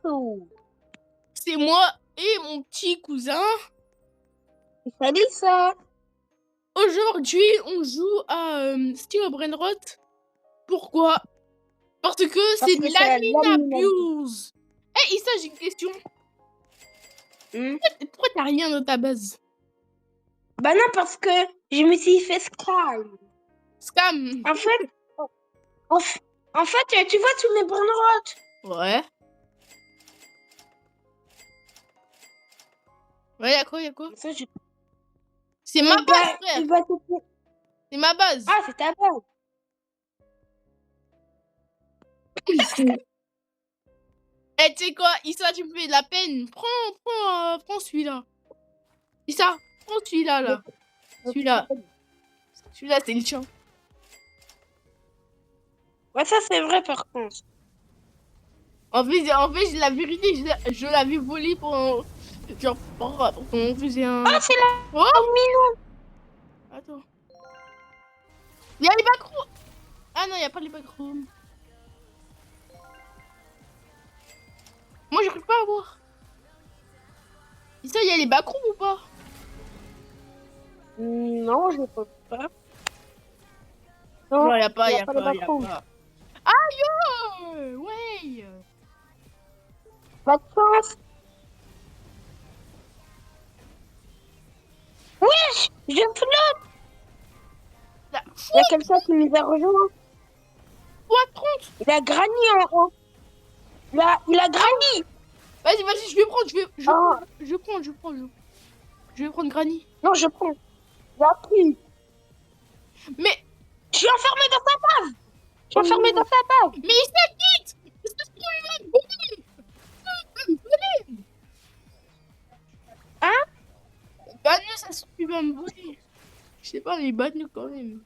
Ou C'est moi et mon petit cousin. salut ça. Aujourd'hui, on joue à Steel Brainrot. Pourquoi? Parce que c'est de l'abuse. Eh, Issa, j'ai une question. Pourquoi t'as rien dans ta base? Bah non, parce que je me suis fait scam. Scam. En fait, tu vois tous mes Brainrot. Ouais. Ouais, y'a quoi? C'est ma base, frère. C'est ma base. Ah, c'est ta base. Eh, tu sais quoi, Issa, tu me fais de la peine. Prends celui-là. Issa, prends celui-là, là. Celui-là, c'est le tien. Ouais, ça, c'est vrai, par contre. En fait, la vérité, je l'avais volé pour... Genre, on faisait un... Ah, c'est là. Oh, mignon. Attends. Il y a les backrooms. Ah non, il n'y a pas les backrooms. Moi, j'arrive pas à voir. Et ça, il y a les backrooms ou pas? Non, je ne pense pas. Non, il n'y a pas, les backrooms. Aïe! Ouais! Pas de chance. Wesh, je flotte. Il y a quelqu'un qui nous a rejoint. Quoi, 30? Il a Granny en haut. Il a Granny. Vas-y, je vais prendre, je vais prendre Granny. Non, je prends. Il a pris. Mais... Je suis enfermé dans sa base. Mais il s'habite. Hein? Banne, ça se peut pas me voler. Je sais pas, mais banne quand même.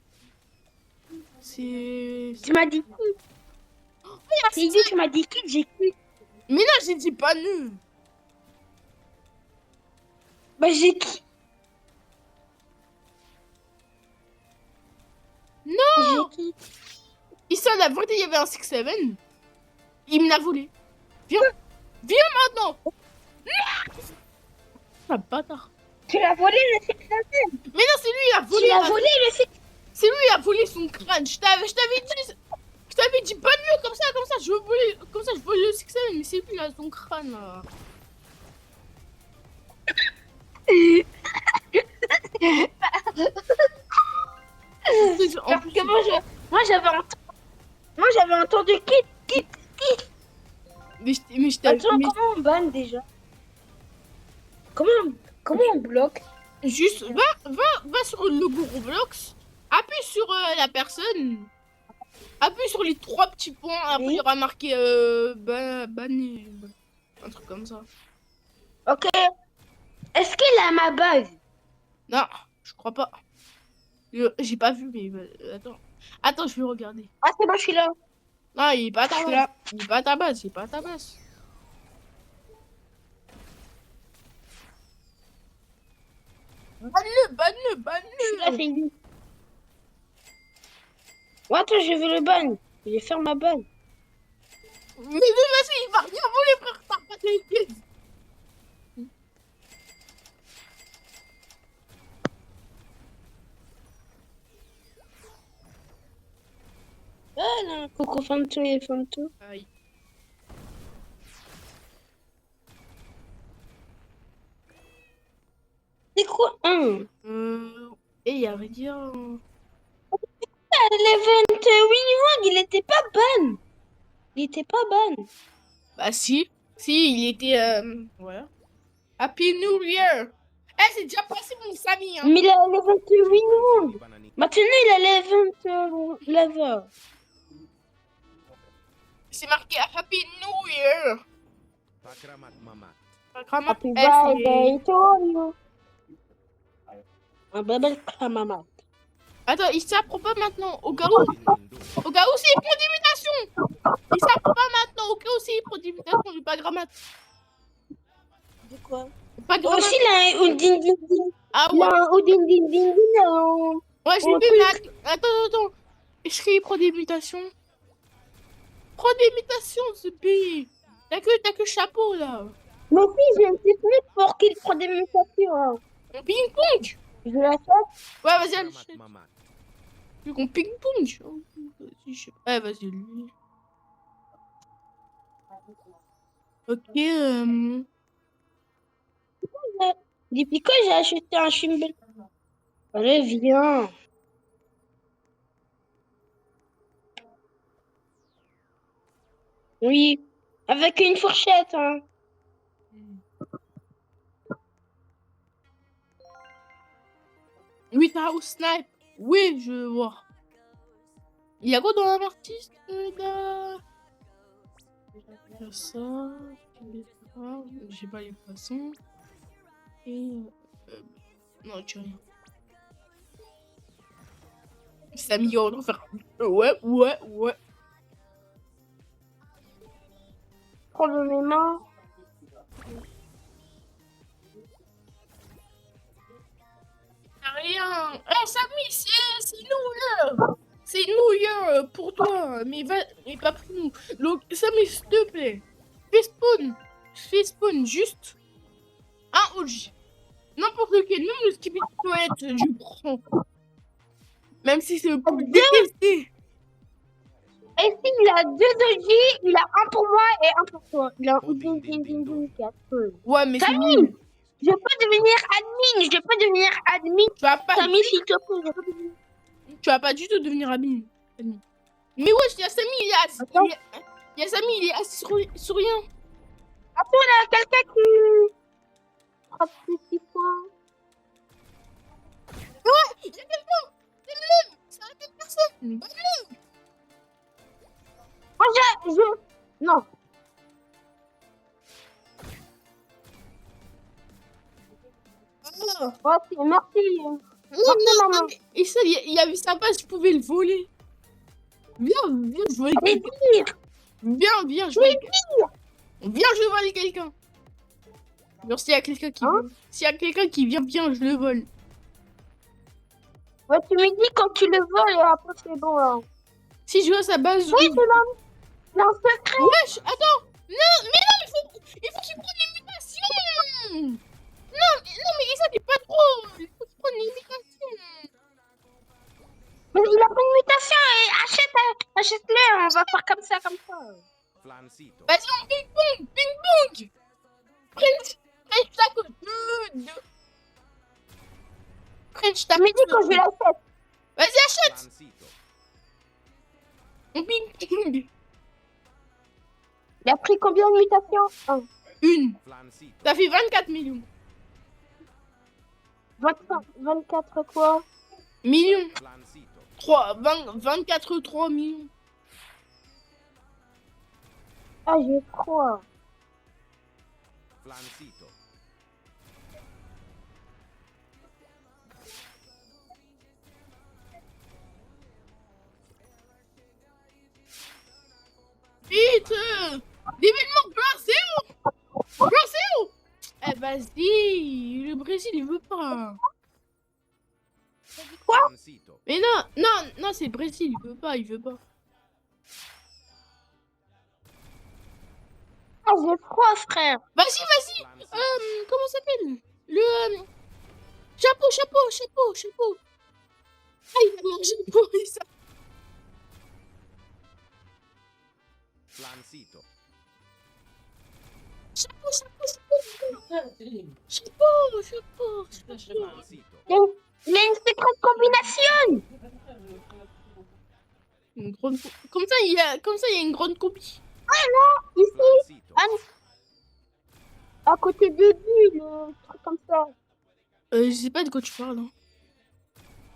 C'est... Tu m'as dit qui? Tu m'as dit qui? J'ai qui? Mais non, j'ai dit banne. Bah, j'ai qui? Non! J'ai qui? Ici, la vérité, il y avait un 6-7. Il me l'a volé. Viens maintenant. Ah, bâtard. Tu l'as volé le 6-7? Mais non, c'est lui, il a volé. Tu l'as volé le 6-7? C'est lui, il a volé son crâne. Je t'avais dit pas mieux comme ça, je volais le 6-7, mais c'est lui, il a son crâne, là. Parce que moi j'avais entendu qui. Mais je t'avais... Attends, comment on banne déjà? Comment on bloque? Juste, va sur le logo Roblox, appuie sur la personne, appuie sur les 3 petits points, après il y aura marqué banni, un truc comme ça. Ok. Est-ce qu'il a ma base? Non, je crois pas. J'ai pas vu, mais attends, je vais regarder. Ah, c'est bon, je suis là. Non, il est pas à ta base. Il est pas à ta base, Banne-le. Là, c'est lui. Ouais, attends, je vais le ban. Je vais faire ma ban. Mais vas-y, il va rien voler, frère, t'as pas les pieds. Ah non, Coco Fanto et Fanto. Aïe. C'est quoi Et il y a rien. Le 28 rounds, il était pas ban. Bah si, il était... Voilà. Happy New Year. Eh, c'est déjà passé mon Samy, hein. Mais il a les 28 rounds. Maintenant, il a les 20 levels. C'est marqué Happy New Year. Happy birthday to you. Un bébé Kramamat. Attends, il s'apprend pas maintenant, au cas où s'il prend d'imitation. Il s'apprend pas maintenant, au cas où s'il prend d'imitation, j'ai pas grammat. De quoi? Pas grammat. Aussi, il a un Oudin. Ah ouais. Il a un Oudin. Ouais, je l'ai vu, mais attends. Est-ce qu'il prend d'imitation? Prends d'imitation, ce pays. T'as que chapeau, là. Mais si, j'ai une technique pour qu'il prenne des mutations. Hein. On ping-pong. Je l'achète. Ouais, vas-y, achète. Tu veux qu'on ping-pong? Ouais, vas-y, lui. Ok, Depuis quand j'ai acheté un Shimbel? Allez, viens. Oui, avec une fourchette. Hein. oui, t'as house snipe. Oui, je veux voir. Il y a quoi dans un artiste, là? Il y a ça. J'ai pas les poissons. Et. Non, tu rien. C'est mis en faire. Ouais. Prends dans mes mains. Rien. Eh, Samy, c'est nous, là. C'est nous, là, pour toi. Mais pas pour nous. Donc, Samy, s'il te plaît. Fais spawn juste un OG. N'importe lequel, même le skip poète, je prends. Même si c'est le plus détesté. Et s'il a deux OG, il a un pour moi et un pour toi. Il a un 4. Ouais, mais c'est Samy, nul. je peux devenir admin. Je peux devenir admin. Tu vas pas, Samy, s'il te plaît, je peux devenir. tu vas pas du tout devenir admin. Mais wesh, il y a Samy, il est assis. Attends. Il y a Samy, il est assis sur rien. Attends, il y a quelqu'un qui frappe plus 6 points. Ouais, il y a quelqu'un. C'est le même. C'est la même personne. Bonne Oh, Non. oh. Oh, merci. Non, maman. Et ça, il y avait sa page, je pouvais le voler. Viens, je vole Allez, quelqu'un. dire. Viens, je vole quelqu'un. Viens, je vole quelqu'un. Alors, s'il y a quelqu'un qui Hein? vole. S'il y a quelqu'un qui vient bien, je le vole. Ouais, tu me dis quand tu le voles et après c'est bon. Hein. Si je veux sa base. Oui, c'est un secret. Wesh, attends. Non, mais non, il faut qu'il prenne les mutations. Non, mais ça, t'es pas trop. Il faut qu'il prenne les mutations. Mais il a pas une mutation et achète-le. On va faire comme ça. Vas-y, on ping-pong. French taco. French Tu taco. me dis quand je l'achète. Vas-y, achète. On ping-pong. Il a pris combien de mutations? Une. Ça fait 24 millions. 24 quoi? Millions. 24, 3 millions. Ah, j'ai 3. Vite. L'événement, Brasil. Eh, vas-y. Le Brésil, il veut pas. Quoi? Mais non, c'est le Brésil, il veut pas. Ah, j'ai 3 frère. Vas-y. Comment ça s'appelle? Le chapeau. Ah, il a mangé le pourri, ça. Chapeau. Il a une secrète combinaison. Comme ça, il y a une grande copie. Ici, à côté de lui, le truc comme ça. Je sais pas de quoi tu parles. Hein.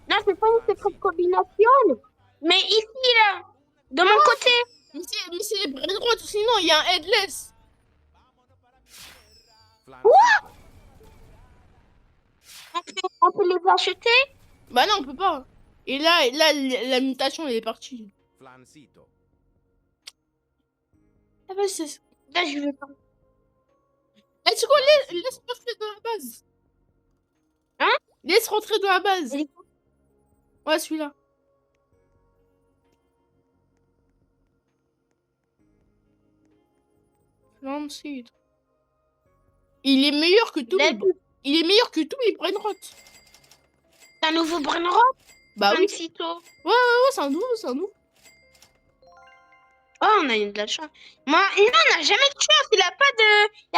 Non, c'est pas une secrète combinaison. Mais ici, là, de mon côté. Mais c'est les bras droits, sinon il y a un headless. Quoi? On peut les acheter? Bah non, on peut pas. Et là la mutation, elle est partie. Ah bah c'est... Là, je vais pas. Est-ce qu'on laisse rentrer dans la base? Hein? Laisse rentrer dans la base. Ouais, celui-là. 26. Il est meilleur que tout. Il est meilleur que tous les brainrots. C'est un nouveau Brainrot. Bah oui. Sito. Ouais, c'est un nouveau, c'est un nouveau. Oh, on a eu de la chance. Moi, non, on n'a jamais de chance. Il a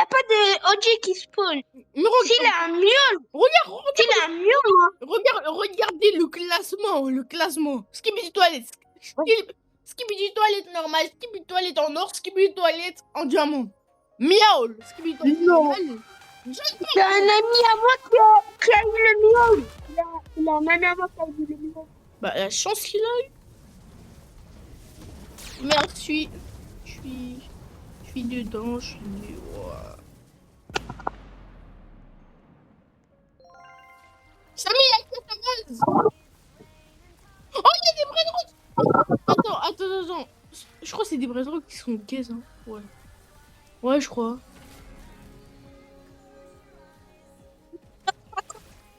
pas de OG qui spawn. Mais regarde, S'il a un mieux, regarde, s'il a un mieux, moi. regardez le classement, le classement. Skibidi toilette, Skibidi toilette normal, Skibidi toilette en or, Skibidi toilette en diamant. Miaul, Skibidi toilette Non. normal. C'est un ami à moi qui a eu le mieux. Il a un ami à moi qui a eu le mieux. Bah, la chance qu'il a eu. Merde, je suis dedans, je suis... Ouah. Samy, il a fait sa base. Oh, il y a des brainrots. Attends. Je crois que c'est des brainrots qui sont gays, hein. Ouais. Ouais, je crois.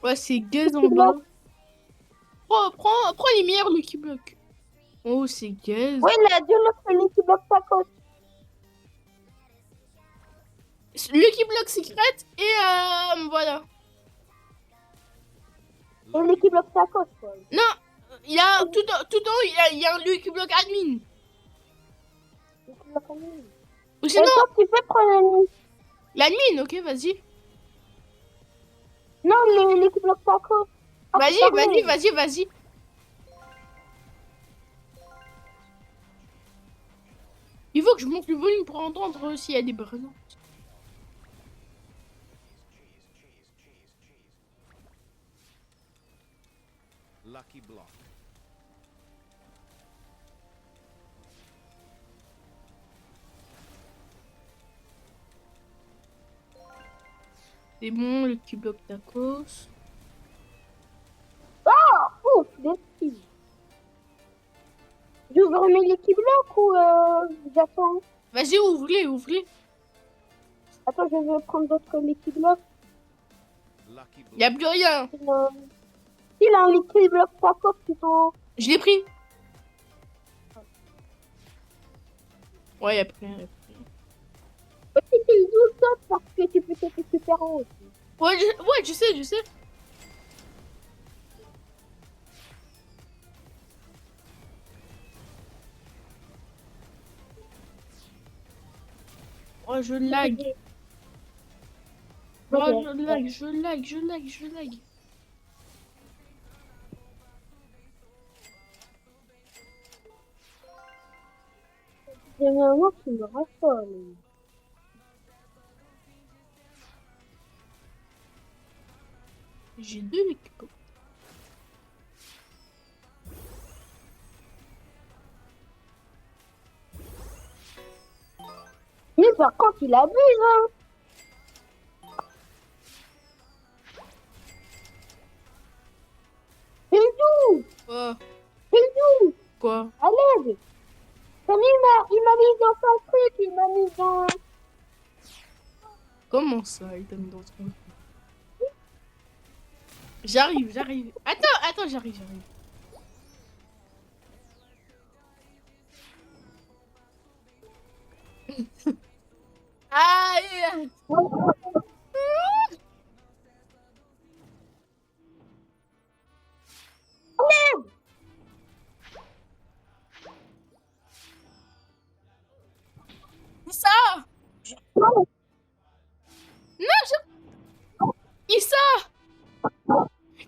Ouais, c'est gays en bas. Prends les meilleurs Lucky Block. Oh, c'est gays. Ouais, il a dit le Lucky Block Tacos. Lucky Block secret et voilà. Et Lucky Block Tacos, quoi. Non, il y a tout en haut, il y a un Lucky Block admin. Ou Et sinon, toi, tu peux prendre l'admin, ok, vas-y. Non, le Lucky Block Tacos. Ah, Vas-y. Il faut que je monte le volume pour entendre s'il y a des brainrots. Lucky Block. C'est bon, le Lucky Block tacos. Ouf, des petits. J'ouvre mes Lucky Block ou j'attends? Vas-y, ouvre-les. Attends, je vais prendre d'autres Lucky Block. Lucky Block. Y a plus rien. Il a un Lucky Block Tacos plutôt. Je l'ai pris. Ouais, y a plus rien. Ok, c'est une douce sauce parce que tu peux être super haut aussi. Ouais, je sais. Oh, je lag. Oh, je lag. J'ai un moment qui me raffole. J'ai deux équipes. Mais par contre, il abuse, hein. Hindou, Oh, Hindou, quoi? à l'aide. Comme il m'a mis dans son truc, il m'a mis dans... Comment ça, il t'a mis dans ton... J'arrive. Attends, j'arrive. Aïe! Issa! Non,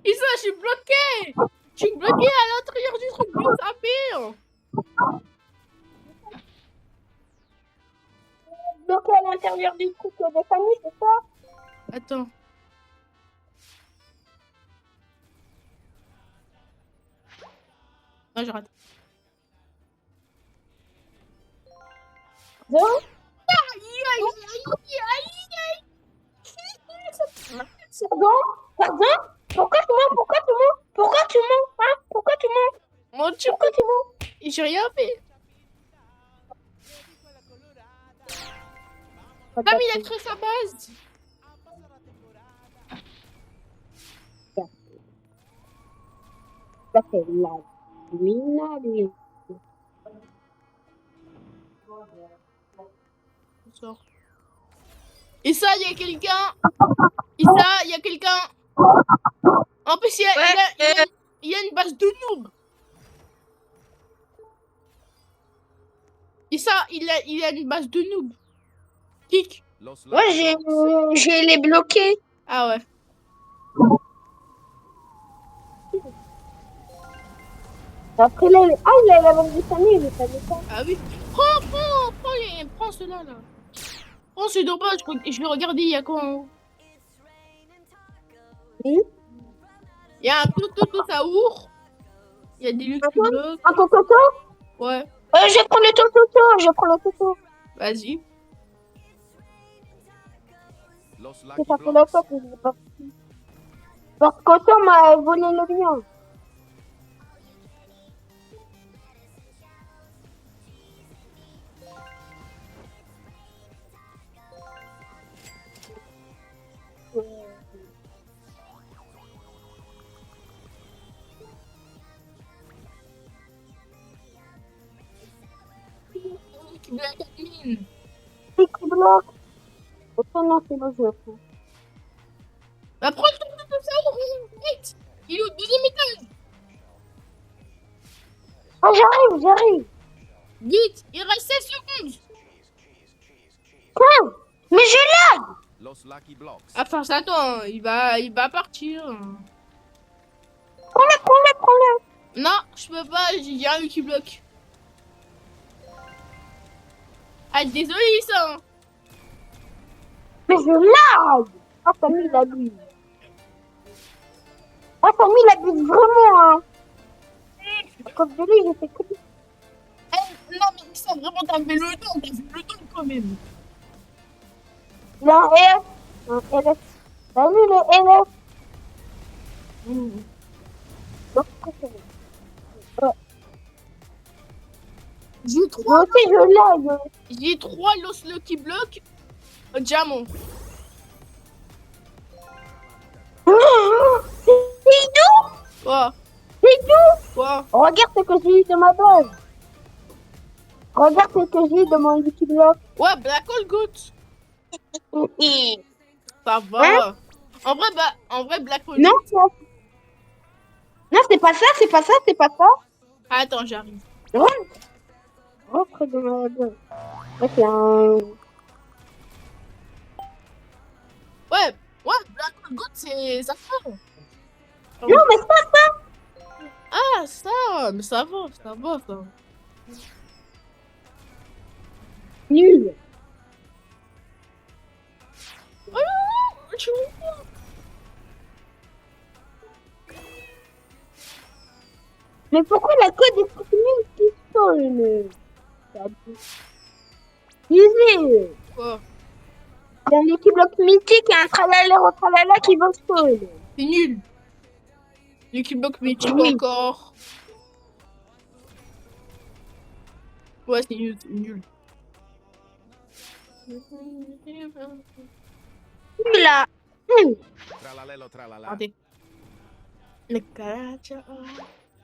Issa, je suis bloqué! Je suis bloqué à l'intérieur du truc de sa mère! Bloqué à l'intérieur du truc de famille, c'est ça? Attends. Non, je rate. Non? Pardon? Pourquoi tu mens? Hein? Pourquoi tu mens? Mon Dieu, Pourquoi tu mens? j'ai rien fait. Sam, il a créé sa base. Ça c'est la minable. Sors. Et ça, il y a quelqu'un. Et ça, il y a quelqu'un. En plus, il y a une base de noob. Et ça, il a une base de noob. Kick. Los Ouais, Lucky Blocks. j'ai les bloqués. Ah ouais. Après, là, il a la bande de famille, je savais pas. Ah oui. Prends ceux-là, là. Prends ce dommage, je vais regarder, il y a quoi en haut. Oui. Il y a un Tototaour. Il y a des Lucky Blocks. Un toto? Ouais, Je prends le toto. vas-y. Los C'est Lucky ça fait la Blocks. fois que je l'ai pas pris. Parce qu'Otto m'a volé le mien. Lucky Block admin. C'est qui bloque. Otto, non, c'est le jeu. Bah, prends le Tototaour. Vite. Il est au deuxième étage. Ah, j'arrive. Vite. Il reste 16 secondes. Quoi? Mais je l'ai. Los Lucky Blocks. Enfin, attends, il va partir. Prends-le. Non, je peux pas, j'ai un Lucky Block. Ah, désolé, ça. Hein. Mais je l'ai. Ah, Samy, il abuse. Ah, Samy, il abuse vraiment, hein. À cause de lui, j'ai fait que du... Non, mais ça, vraiment, t'as fait le temps quand même. Il a un LS. Salut, le LS. Donc, c'est bon. J'ai trois, Moi aussi, je l'ai. j'ai trois Los Lucky Block diamant. C'est doux. Quoi? C'est doux. Quoi? Regarde ce que j'ai eu de ma base. Regarde ce que j'ai eu de mon Lucky Block. Ouais, Black Hole Goat. Ça va. Hein? En vrai, Black Hole Non, Goat. non, c'est pas ça. Attends, j'arrive. Rentre dans ma base. Ouais, c'est un... Ouais, Black Hole Goat, c'est ça. Non, mais c'est pas ça. Ah, ça, mais ça va, ça. Nul. Tu Mais pourquoi la code est supprimée qui sonne? Easy. quoi? Il y a un Lucky Block mythique et un tralala qui va spawn. C'est nul. Lucky Block mythique Oui. encore. Ouais, c'est nul. Là. Tralalelo tralala. Attendez. Le caracha.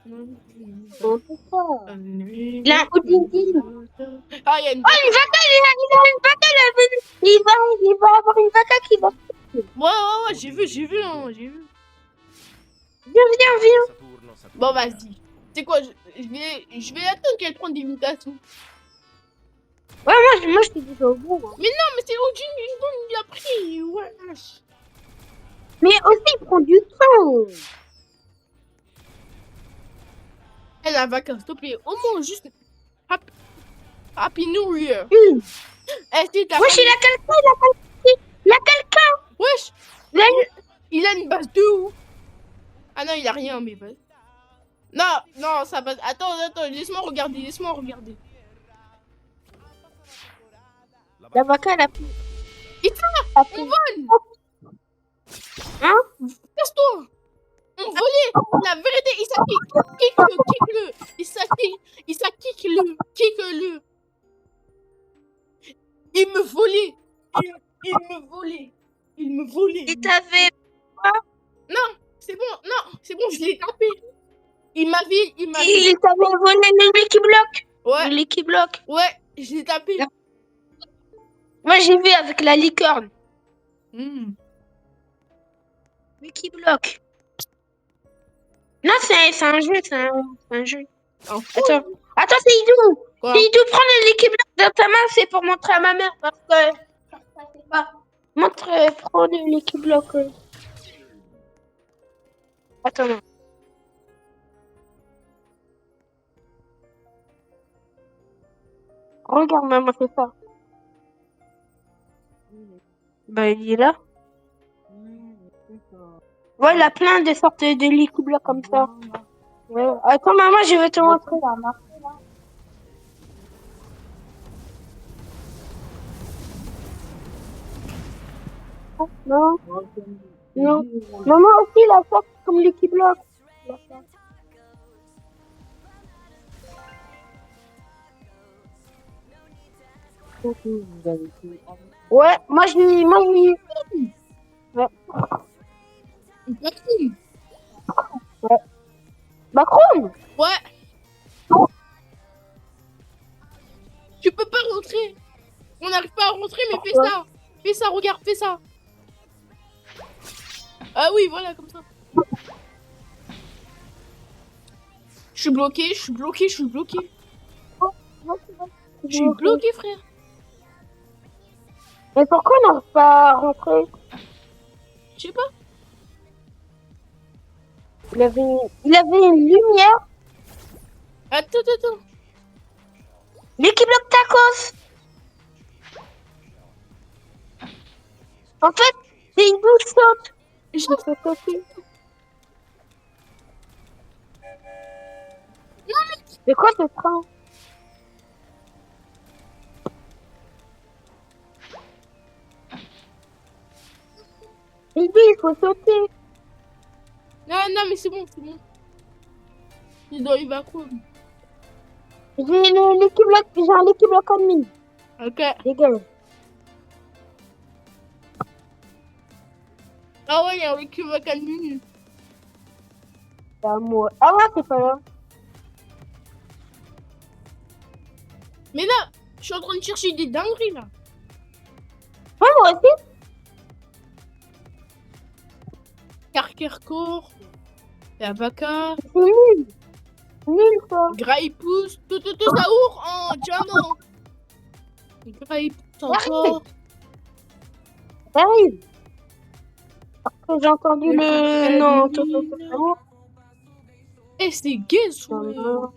Bon, c'est ça. Il a un Houdini. Ah, il y a une. Oh, une vaca, il a une vaca, il va avoir une vaca qui va... Ouais, j'ai vu, hein, Viens. Saturno, Saturno. Bon, vas-y. C'est quoi, je vais attendre qu'elle prenne des mutations. Ouais, moi je t'ai dit au bout. Hein. Mais non, mais c'est Odin, il a pris. Ouais. Mais aussi, il prend du temps. Elle a vacances, s'il te plaît. Au moins, juste. Happy New Year. Eh, si t'as. Wesh, il a quelqu'un. Wesh. Il a une... Il a une base de ouf. Ah non, il a rien, mais vas-y. Non, ça passe. Attends, laisse-moi regarder. La vaca, elle a pris... Ita, a on pris... vole. Hein? Casse-toi. On volait. La vérité, Issa, kick-le. Issa, kick-le. Il me volait. Il me volait. Il t'avait... Non, c'est bon, je l'ai tapé. Il m'avait. Il t'avait volé le Lucky Block. Ouais, Le Lucky Block. ouais, je l'ai tapé. Moi, j'ai vu avec la licorne. Hmm. Lucky Block. Non, c'est un jeu, c'est un jeu. Un fou. Attends, attends, c'est Idou. Quoi? C'est Idou, prends le Lucky Block dans ta main, c'est pour montrer à ma mère parce que ça sait pas. Montre, prends le Lucky Block. Attends, non. Regarde, maman, c'est ça. Bah, il est là. Ouais, il a plein de sortes de Lucky Block comme ça. Ouais. Attends, maman, je vais te montrer là. Non, non. Maman aussi, il a ça comme Lucky Block. Il a ça. Ouais, moi je ouais. Maxime. Macron. Ouais. Tu peux pas rentrer. On n'arrive pas à rentrer, mais fais ça. Fais ça, regarde, fais ça. Ah oui, voilà, comme ça. Je suis bloqué, je suis bloqué, je suis bloqué. Je suis bloqué, frère. Mais pourquoi on n'arrive pas à rentrer? Je sais pas. Il avait une lumière. Attends, attends. Lucky Block Tacos. En fait, c'est une douce saute. Je- C'est quoi ce train? Il faut sauter. Non, non, mais c'est bon, c'est bon. Il va quoi? J'ai le Lucky Block, j'ai un Lucky Block admin. Ok. Dégage. Ah ouais, il y a un qui va calmer. C'est à moi. Ah ouais, c'est pas là. Mais là, je suis en train de chercher des dingueries, là. Ouais, moi aussi. Carkercore, la vaca, C'est nul. Nul, ça. Graipous, tout saour en diamant. Graipous encore. Arrive. Parce que j'ai entendu le... Non, tout. Eh, c'est gay, ça. Moi,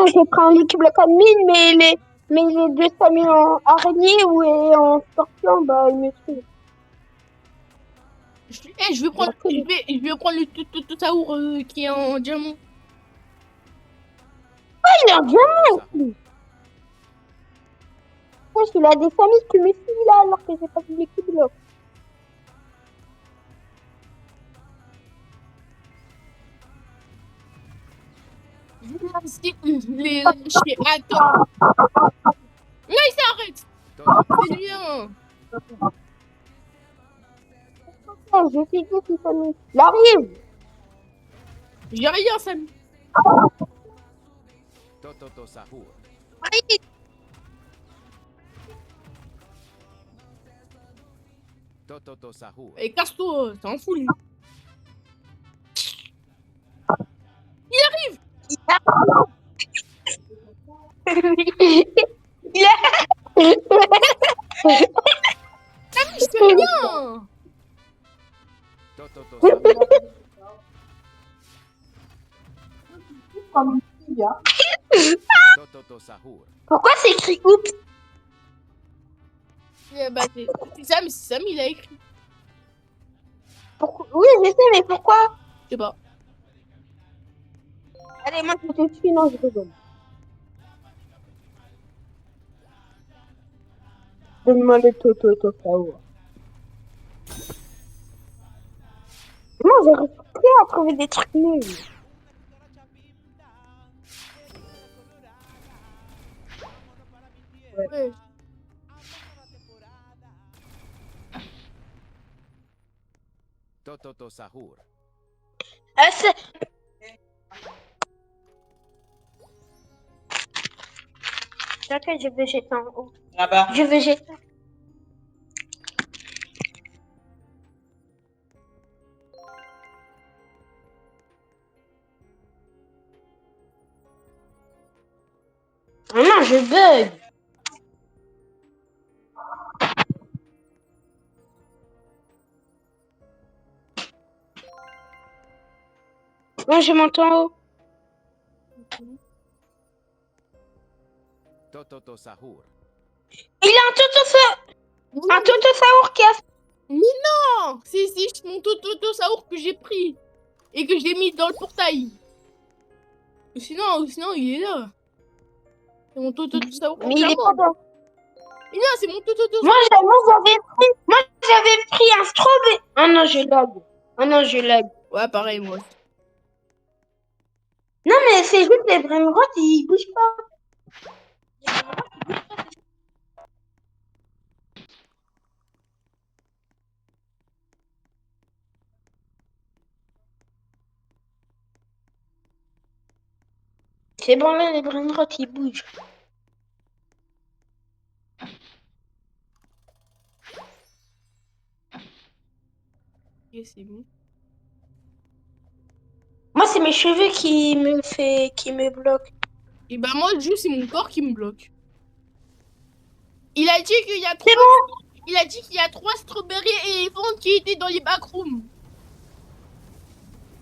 j'ai pris un Lucky Block admin, mais les deux familles en araignée ou en scorpion, bah, ils me suivent. Je vais prendre, je vais prendre le tout saour qui est en diamant. Ah, il est en diamant aussi. Wesh, il a des familles qui me suivent là alors que j'ai pas de Lucky Block. Les chiens. Attends. Non, il s'arrête. C'est bien. Oh, je sais que c'est famille. Il arrive. J'ai rien, Samy. Tototo Sahur. Tototo Sahur. Et casse-toi, t'en fous, lui. Il a... Samy, je fais rien. Tototo Sahur. Tototo Sahur. Pourquoi c'est écrit oups? Bah, c'est Samy, il a écrit. Pourquoi... Oui, je sais, mais pourquoi? Je sais pas. Allez, moi je te suis, non, je rigole. Donne-moi le Toto Saour. Moi, j'ai réussi à trouver des trucs nuls. Ouais. Tototo Sahur. Ok, je vais jeter en haut. Là-bas. Je vais jeter. Ah non, je bug. Moi, je m'entends haut. Tototo Sahur. Il a un Toto Saour qui a... Mais non, c'est mon Toto Saour que j'ai pris et que j'ai mis dans le portail. Sinon il est là. C'est mon Toto Saour. Mais il est pas dans... Mais non, c'est mon Toto Moi, Saour. j'avais pris un strawberry. Ah non, je lag. Ah non, je lag. Ouais, pareil, moi. Non, mais c'est juste les Brainrot, ils bougent pas. C'est bon, là, les Brainrot, ils bougent. Ok, c'est bon. Moi, c'est mes cheveux qui me bloquent. Et bah moi, juste c'est mon corps qui me bloque. Il a dit qu'il y a trois. C'est bon. Il a dit qu'il y a 3 strawberry éléphants qui étaient dans les backrooms.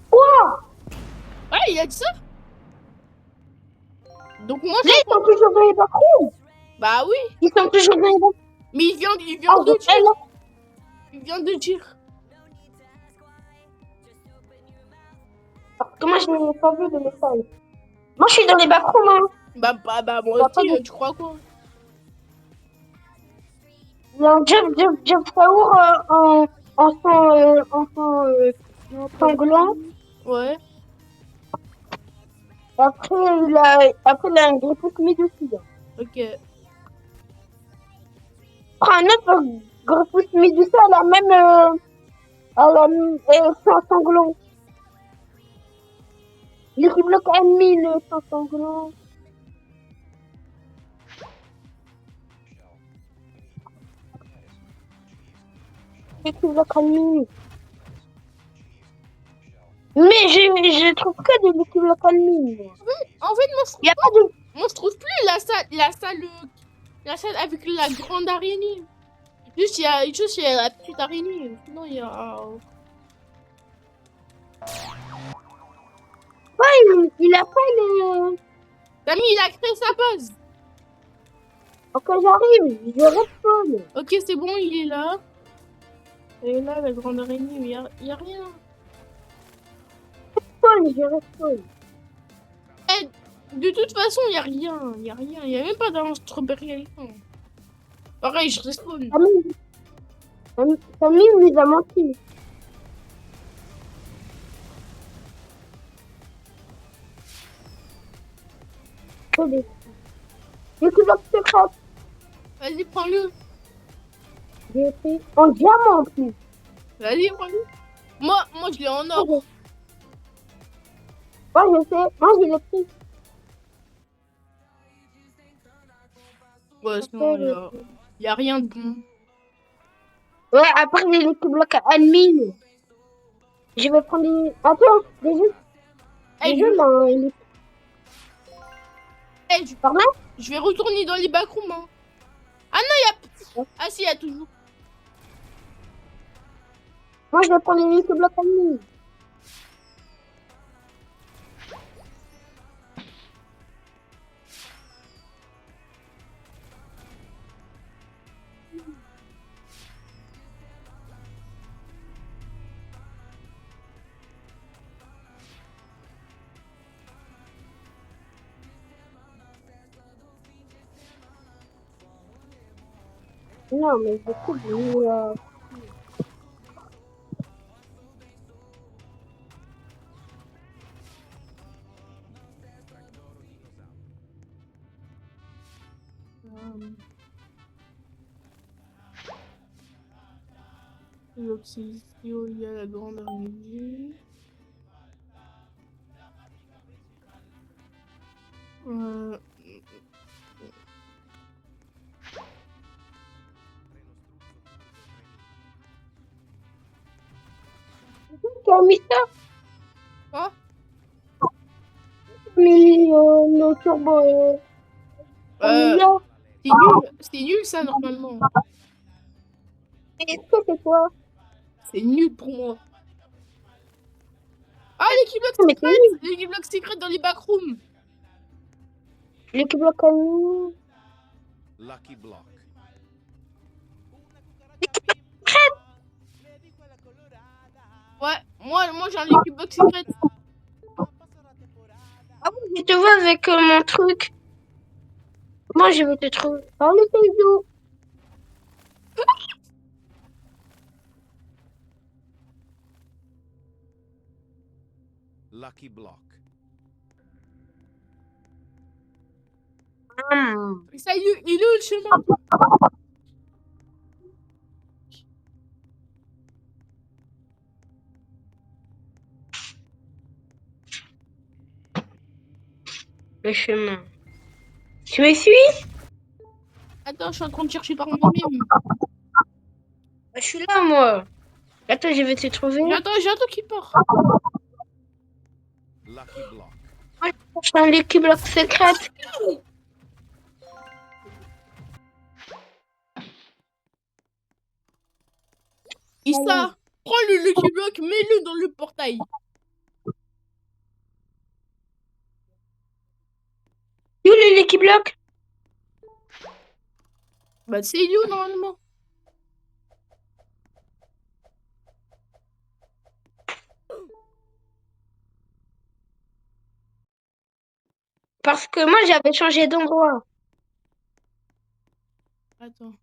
Quoi? Ouais, il a dit ça. Donc moi, Là, ils sont toujours dans les backrooms. bah oui. Ils sont toujours dans les backrooms. Mais il vient Oh, de dire. là. Il vient de dire. Comment je n'ai pas vu le message? Moi, je suis dans les backrooms, hein. Bah moi Bah, aussi, pas tu crois quoi? Il y a un Jeff Saour en son sanglant. Ouais. Après, il a un gros pouce dessus. Ok. Après, un autre gros pouce dessus, sans sanglant. Lui qui bloque ennemi, le sans sanglant. Lui qui bloque ennemi. Mais je trouve que des Lucky Block ennemi. En fait, Il y a pas de... moi, je trouve plus la salle avec la grande araignée. Juste, il y a la petite araignée. Sinon, il y a... Ouais, il a pas le... Samy, il a créé sa base. Ok, j'arrive, je respawn. Ok, c'est bon, il est là. Et là, la grande araignée, il y a rien. Je respawn. Eh, de toute façon, il y a rien. Il y a rien. Il y a même pas d'un strawberry éléphant. Pareil, je respawn. Samy nous a menti. Lucky Block secret. Vas-y, prends-le. J'ai fait en diamant en plus. Vas-y, prends-le. Moi, je l'ai en or. Moi, je sais. Moi, je l'ai pris. Ouais, sinon, il y a rien de bon. Ouais, après, j'ai Lucky Block ennemi. Je vais prendre des... Attends, des jeux. Eh, Des jeux, là. Pardon? je vais retourner dans les backrooms. Hein. Ah non, il y a... Ah si, il y a toujours. Moi, je vais prendre les Lucky Block ennemi. Non, mais du coup, L'Oxysio, il y a la grande araignée. qui a mis ça? Quoi? Mais le turbo... Euh, Emilia, c'est nul ça normalement. est-ce que c'est toi? C'est nul pour moi. Ah, l'équipe Mais t'es secret! nul. L'équipe secret dans les backrooms! L'équipe locale. Lucky block. Ouais, moi j'ai un l'équipe secret. Ah bon, je te vois avec mon truc. Moi, je vais te trouver. Dans le Facebook. Lucky block. Ça, il est où le chemin? Le chemin. Tu me suis? Attends, je suis en train de chercher par moi-même. Je suis là, moi. Attends, je vais te trouver. J'attends qu'il part. Lucky block. Moi, je cherche dans l'équipe bloc secrète. Issa, prends le Lucky Block, mets-le dans le portail. Où est l'équipe bloc? Bah, c'est où normalement? Parce que moi, j'avais changé d'endroit. Attends.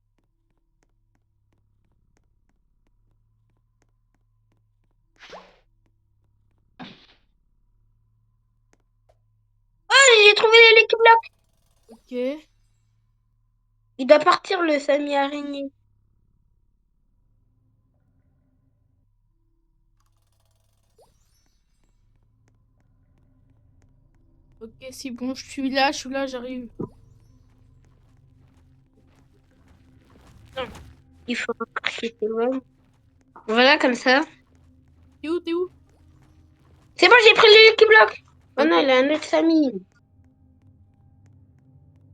Oh, j'ai trouvé l'équipe bloc. Ok. Il doit partir, le Samy araignée. Ok, c'est bon, je suis là, j'arrive. Il faut qu'il s'éloigne. Voilà, comme ça. T'es où? C'est bon, j'ai pris l'équipe bloc. Oh Ok. non, il a un autre Samy.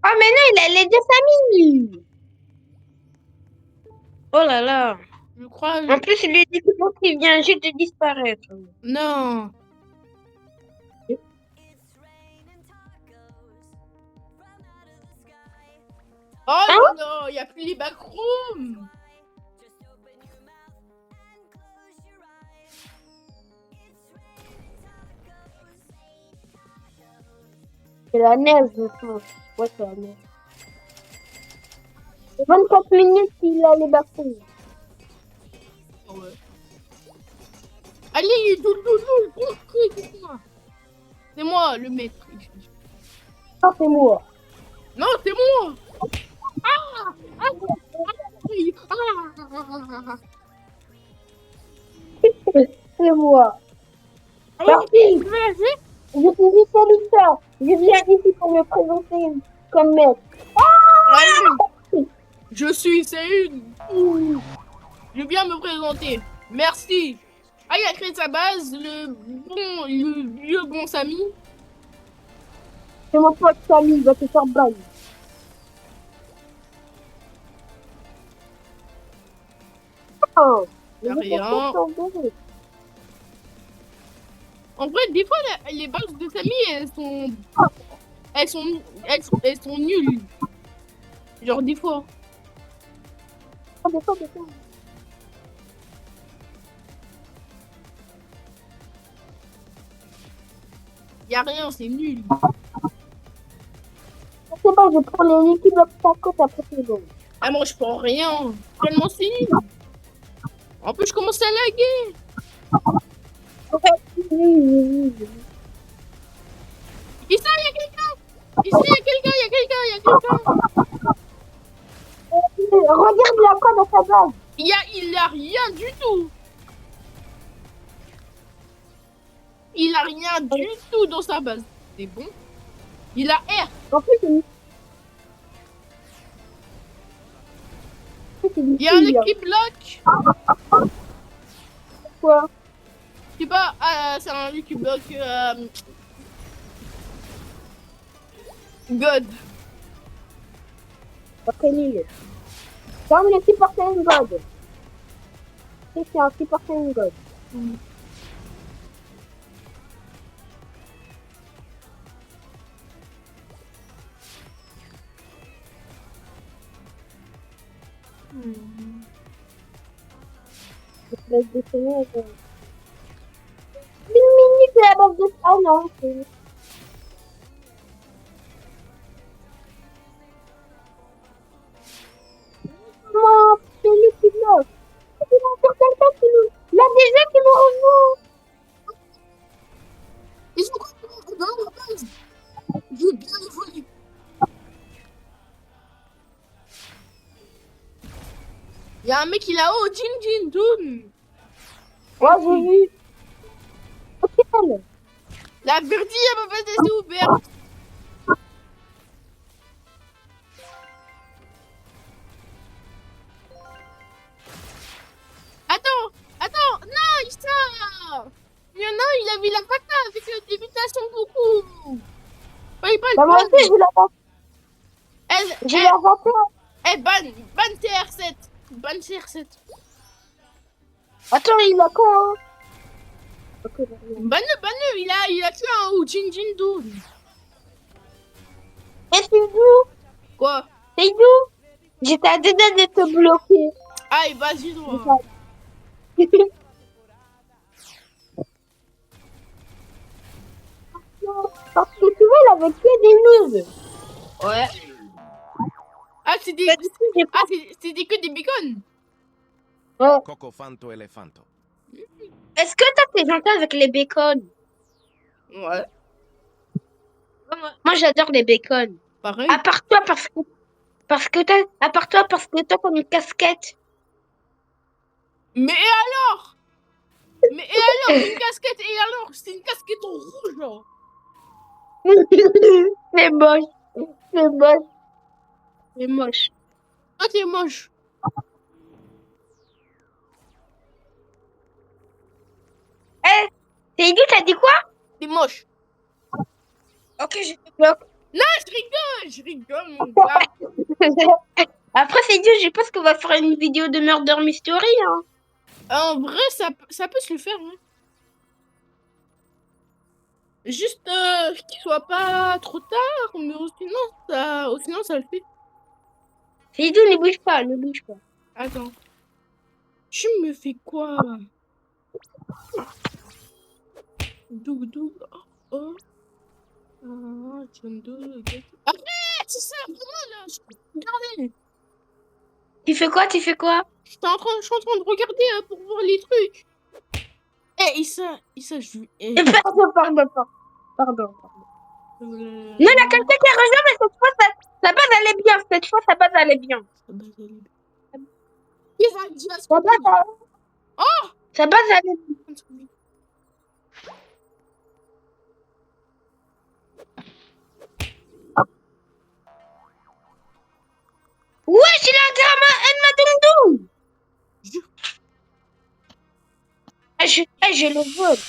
Oh, mais non, il a les deux Samy. Oh là là. Je crois... En plus, l'équipe bloc qui vient juste de disparaître. Non. Oh Hein? non, il n'y a plus les backrooms. C'est la neige, je pense. Ouais, c'est la neige. 24 minutes, il a les bâtons. Ouais. Allez, doul. C'est moi, le maître. Ça, c'est moi. Non, c'est moi. Ah, ah, ah. C'est moi. Merci. Je suis juste Lisa. Je viens ici pour me présenter comme maître. Allez, je suis Céline. Je viens me présenter. Merci. Ah, il a créé sa base, le vieux bon Samy. C'est mon pote Samy, il va te faire balle. Oh, Y a rien. En vrai, des fois, les bases de Samy, elles sont nulles. Genre, des fois. Y a rien, c'est nul. C'est bon, je prends l'équipe de ta côte après c'est bon. Ah, moi, je prends rien. Tellement c'est nul. En plus, je commence à laguer. Ici, il y a quelqu'un. Ici, il y a quelqu'un. Regarde la quoi dans sa base. Il a rien du tout. Il a rien du tout dans sa base. C'est bon. Il a R. En plus, Il y a un équipe block. Quoi? Je sais pas, c'est un équipe block. God. Après Lille. Comme les Super Saiyan God. C'est un Super Saiyan God. Je vais dessiner. Une minute de la base de... Oh non, c'est... Comment c'est lui qui bloque? Il y a encore quelqu'un qui nous... Il y a des gens qui nous rejoignent. Ils sont complètement dans la base. Je veux bien les voler. Il y a un mec, il a haut, Jin Jin Dun. Ouais, j'ai vu. Ok, La verdie, elle m'a pas laissé ouverte. Attends, non, il sort. Il y en a un, il a vu la patate avec la débutation beaucoup. Pas bah, moi aussi, je l'ai inventé. Elle, Je l'ai inventé. elle, ban TR7. Ban TR7. Attends, il a quand, hein? Ok, d'accord. Banne-le, il a tué un ou Jin Jin Dun. Et c'est d'où? Quoi? C'est d'où? J'étais à deux doigts de te bloquer. Aïe, vas-y, toi. Parce que tu vois, il avait que des noobs. Ouais. Ah, c'est des, que des bacon. Ouais. Coco Fanto Elefanto. Est-ce que toi, t'es gentil avec les bacon? Ouais. Moi, j'adore les bacon. Pareil. À part toi, à part toi, parce que toi, t'as une casquette. Mais et alors? Mais et alors? Une casquette, et alors? C'est une casquette rouge, genre. C'est moche. C'est moche. C'est moche. Toi, t'es moche. Eh, c'est idiot, t'as dit quoi? T'es moche. Ok, je te bloque. Non, je rigole, mon gars. Après, c'est idiot, je pense qu'on va faire une vidéo de Murder Mystery, hein. En vrai, ça peut se le faire, hein. Juste qu'il soit pas trop tard, mais sinon ça le fait. C'est idiot, ne bouge pas, ne bouge pas. Attends. Tu me fais quoi? Doug. Oh. Arrête, c'est ça, vraiment là. Regardez. Tu fais quoi? Tu fais quoi? Je suis en train de regarder pour voir les trucs. Eh, Issa, je lui. Pardon. Non, il y a quelqu'un qui a rejoint, mais cette fois, ça base allait bien. Cette fois, ça base allait bien. Ça base allait... Oh! Ça base allait bien. Ouais, j'ai la gamme Enma Dum je le vole.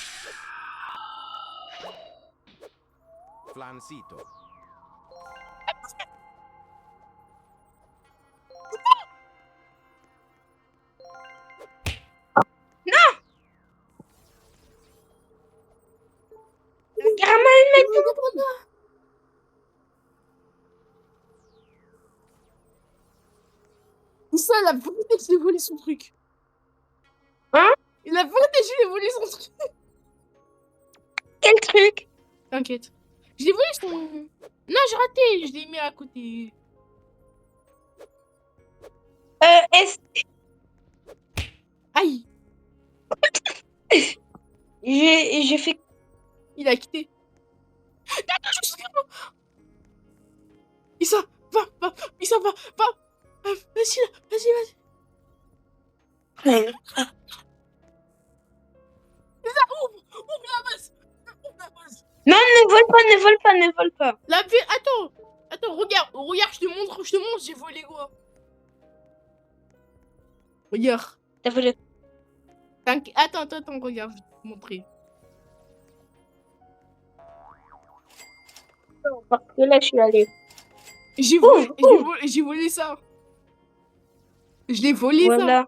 Flancito. La gamme Enma Dum. Ça, la vérité, je l'ai volé son truc. Hein? Il a vérité, je l'ai volé son truc. Quel truc? T'inquiète. Je l'ai volé son... Non, j'ai raté. Je l'ai mis à côté. Est-ce... Aïe. J'ai fait... Il a quitté. Attends, je suis... Issa, va. Issa, va. Vas-y. Issa, ouvre la base. Non, ne vole pas. La vie, attends, regarde, je te montre, j'ai volé quoi. Regarde. T'as volé. Attends, regarde, je vais te montrer. Parce que là, je suis allée. J'ai volé ça. Je l'ai volé Voilà.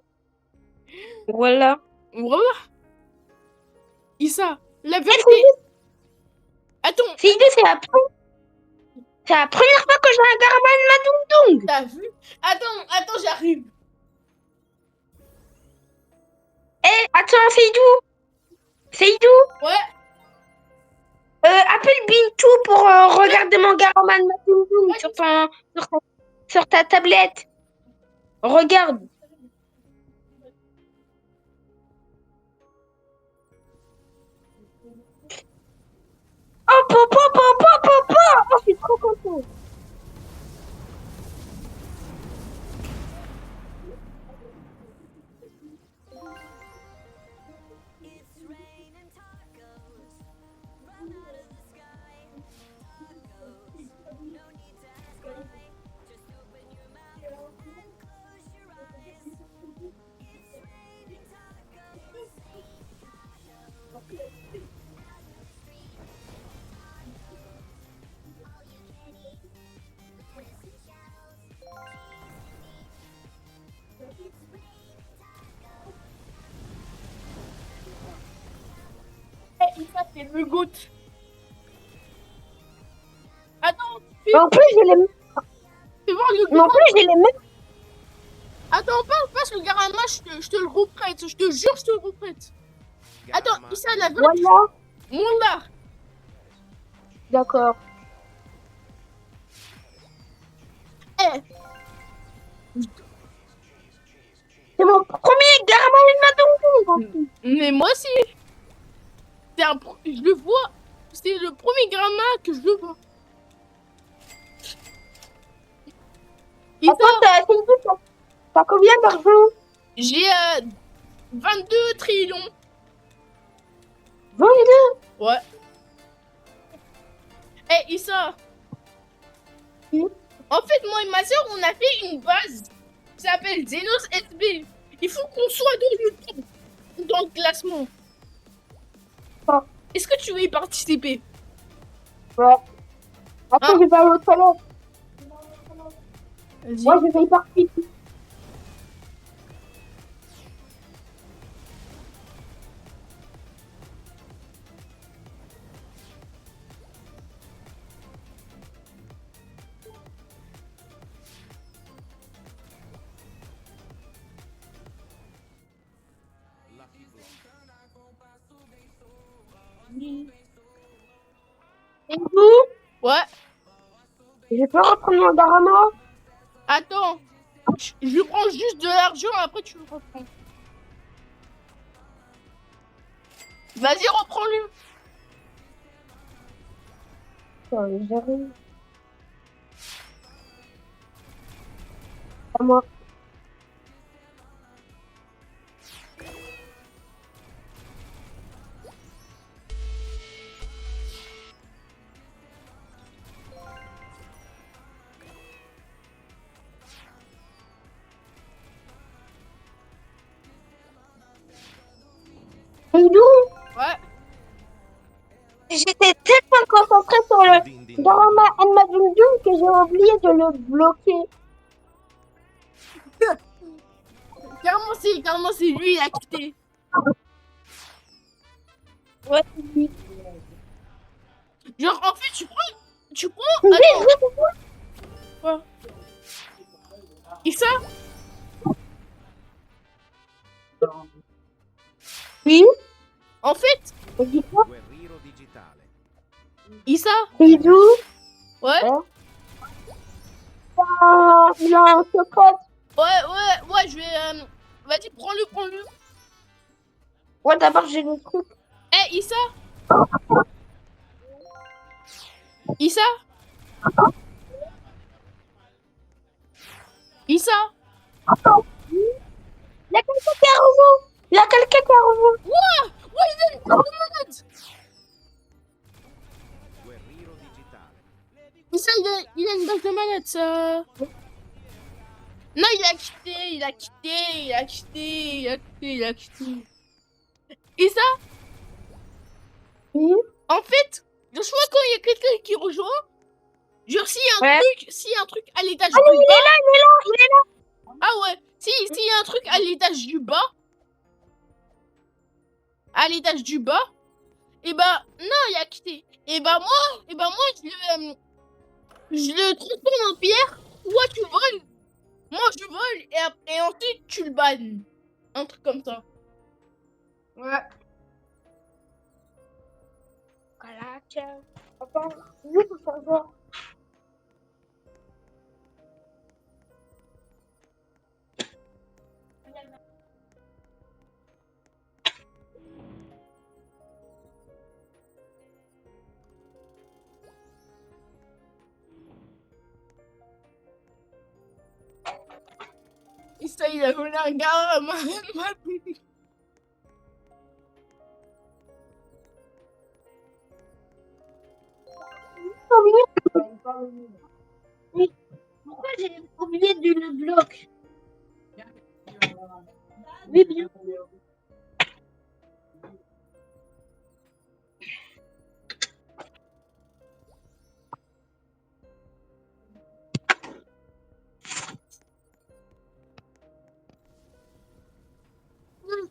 Voilà. ça. Voilà. Issa, la vérité. Attends, Seydou, c'est la première fois que j'ai un Garman Madoum. t'as vu? Attends, j'arrive. Eh, attends, Seydou, Ouais. appelle Bintou pour regarder mon Garman Madoum sur ta tablette. Regarde. Oh, papa. Oh, je suis trop contente. Issa, c'est le goût. Attends, Mais en plus, j'ai les mêmes. fais voir le Mais en goût. plus, j'ai les mêmes. Attends, passe le Garama, je te le reprête. Je te jure, je te le reprête. Attends, Gamma Issa, la vérité. Voilà. Mon là. D'accord. Eh, C'est mon premier Garman Madoum. mais moi aussi. Je le vois. C'est le premier Garama que je le vois. Issa, Attends, t'as combien d'argent? j'ai 22 trillions. 22. Ouais. Eh, Issa. Oui. En fait, moi et ma soeur, on a fait une base qui s'appelle Zenos SB. Il faut qu'on soit dans le classement. Ah. Est-ce que tu veux y participer? Ouais. Attends, Ah. je vais aller aux toilettes. Vas-y. Moi, je vais y participer. Lucky Block. Et vous? Ouais. Je peux reprendre mon Garama? Attends. Je prends juste de l'argent, après tu le reprends. Vas-y, reprends-le. J'arrive. À moi. Seydou, Ouais. j'étais tellement concentrée sur le Garama Madoum que j'ai oublié de le bloquer. Carrément, c'est lui, il a quitté. Ouais, c'est lui. Genre, en fait, tu prends. Attends. Quoi? Issa? Oui. En fait, Et dis quoi? Guerriero digitale. Issa? Seydou. Ouais. Ah, il a un secret. Ouais, je vais. Vas-y, prends-le. Ouais, d'abord, j'ai le truc. Eh, Issa? Issa? Issa? Il y a quelqu'un qui a revu. Il y a quelqu'un qui a revu. Ouais, il a une carte de malade. Guerriero digitale. Issa, il a une base de malade, ça. Non, il a quitté. Issa? Oui. En fait, je vois quand il y a quelqu'un qui rejoint, Genre, s'il y a un Ouais. truc, s'il y a un truc à l'étage Ah oui, du bas. il est là. Ah ouais, s'il y a un truc à l'étage du bas. À l'étage du bas. Et bah, non, il a quitté. Et bah, moi, je le transforme en pierre. Toi, tu voles. Moi, je vole. Et ensuite, tu le bannes. Un truc comme ça. Ouais. Voilà, tiens. Attends, oui, pour savoir. Et ça, il a volé un gars. Oui. Pourquoi j'ai oublié de le bloc? Oui, bien.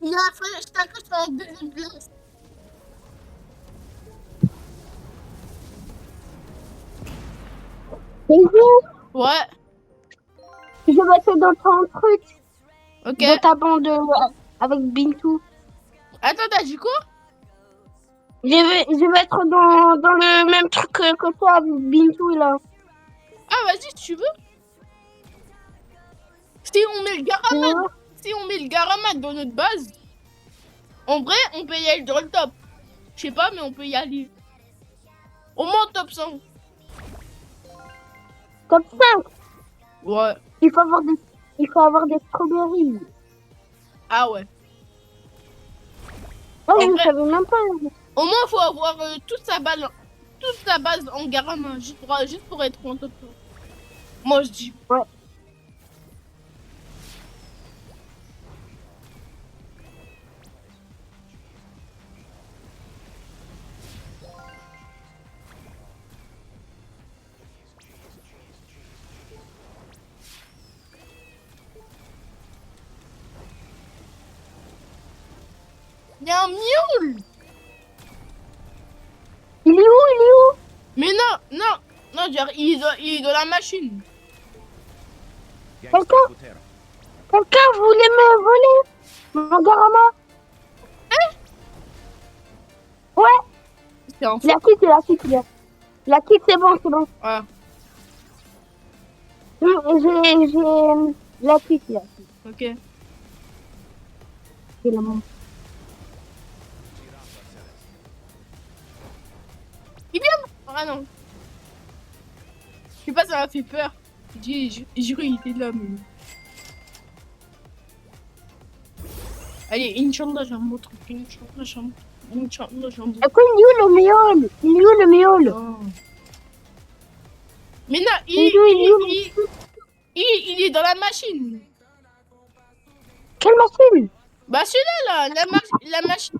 Il a fallu que je sois en deuxième place. Ouais, Je vais mettre dans ton truc, ok. dans ta bande avec Bintou. Attends, t'as dit quoi? Je vais être dans le même truc que toi avec Bintou là. Ah, vas-y, si tu veux. Si on met le Garamad, si on met le Garamad dans notre base, en vrai, on peut y aller dans le top. Je sais pas, mais on peut y aller. Au moins top 5. Top 5. Ouais. Il faut avoir des strawberries. Ah ouais. Oh, En je vrai- savais même pas. Au moins, faut avoir toute sa base en Garama, juste pour être en top 5. Moi, je dis. Ouais. Il y a un mule. Il est où? Mais non, genre, il est dans la machine. Gangsta Quelqu'un Futero. Quelqu'un voulait me voler mon Garama? Ouais, C'est un fou. il a quitté. Il a quitté, c'est bon. Ouais. J'ai la quitté. Ok. C'est la main. Ah non. Je sais pas, ça m'a fait peur. J'ai cru qu'il était là, mais. Allez, Inch'Allah, j'ai un mot truc. Inch'Allah, j'ai un mot. Inch'Allah, j'ai un mot. Attends, il est où le miaule? Il est où le miaule? Oh. Mais non, il est dans la machine. Quelle machine? Bah celui-là, là, la machine,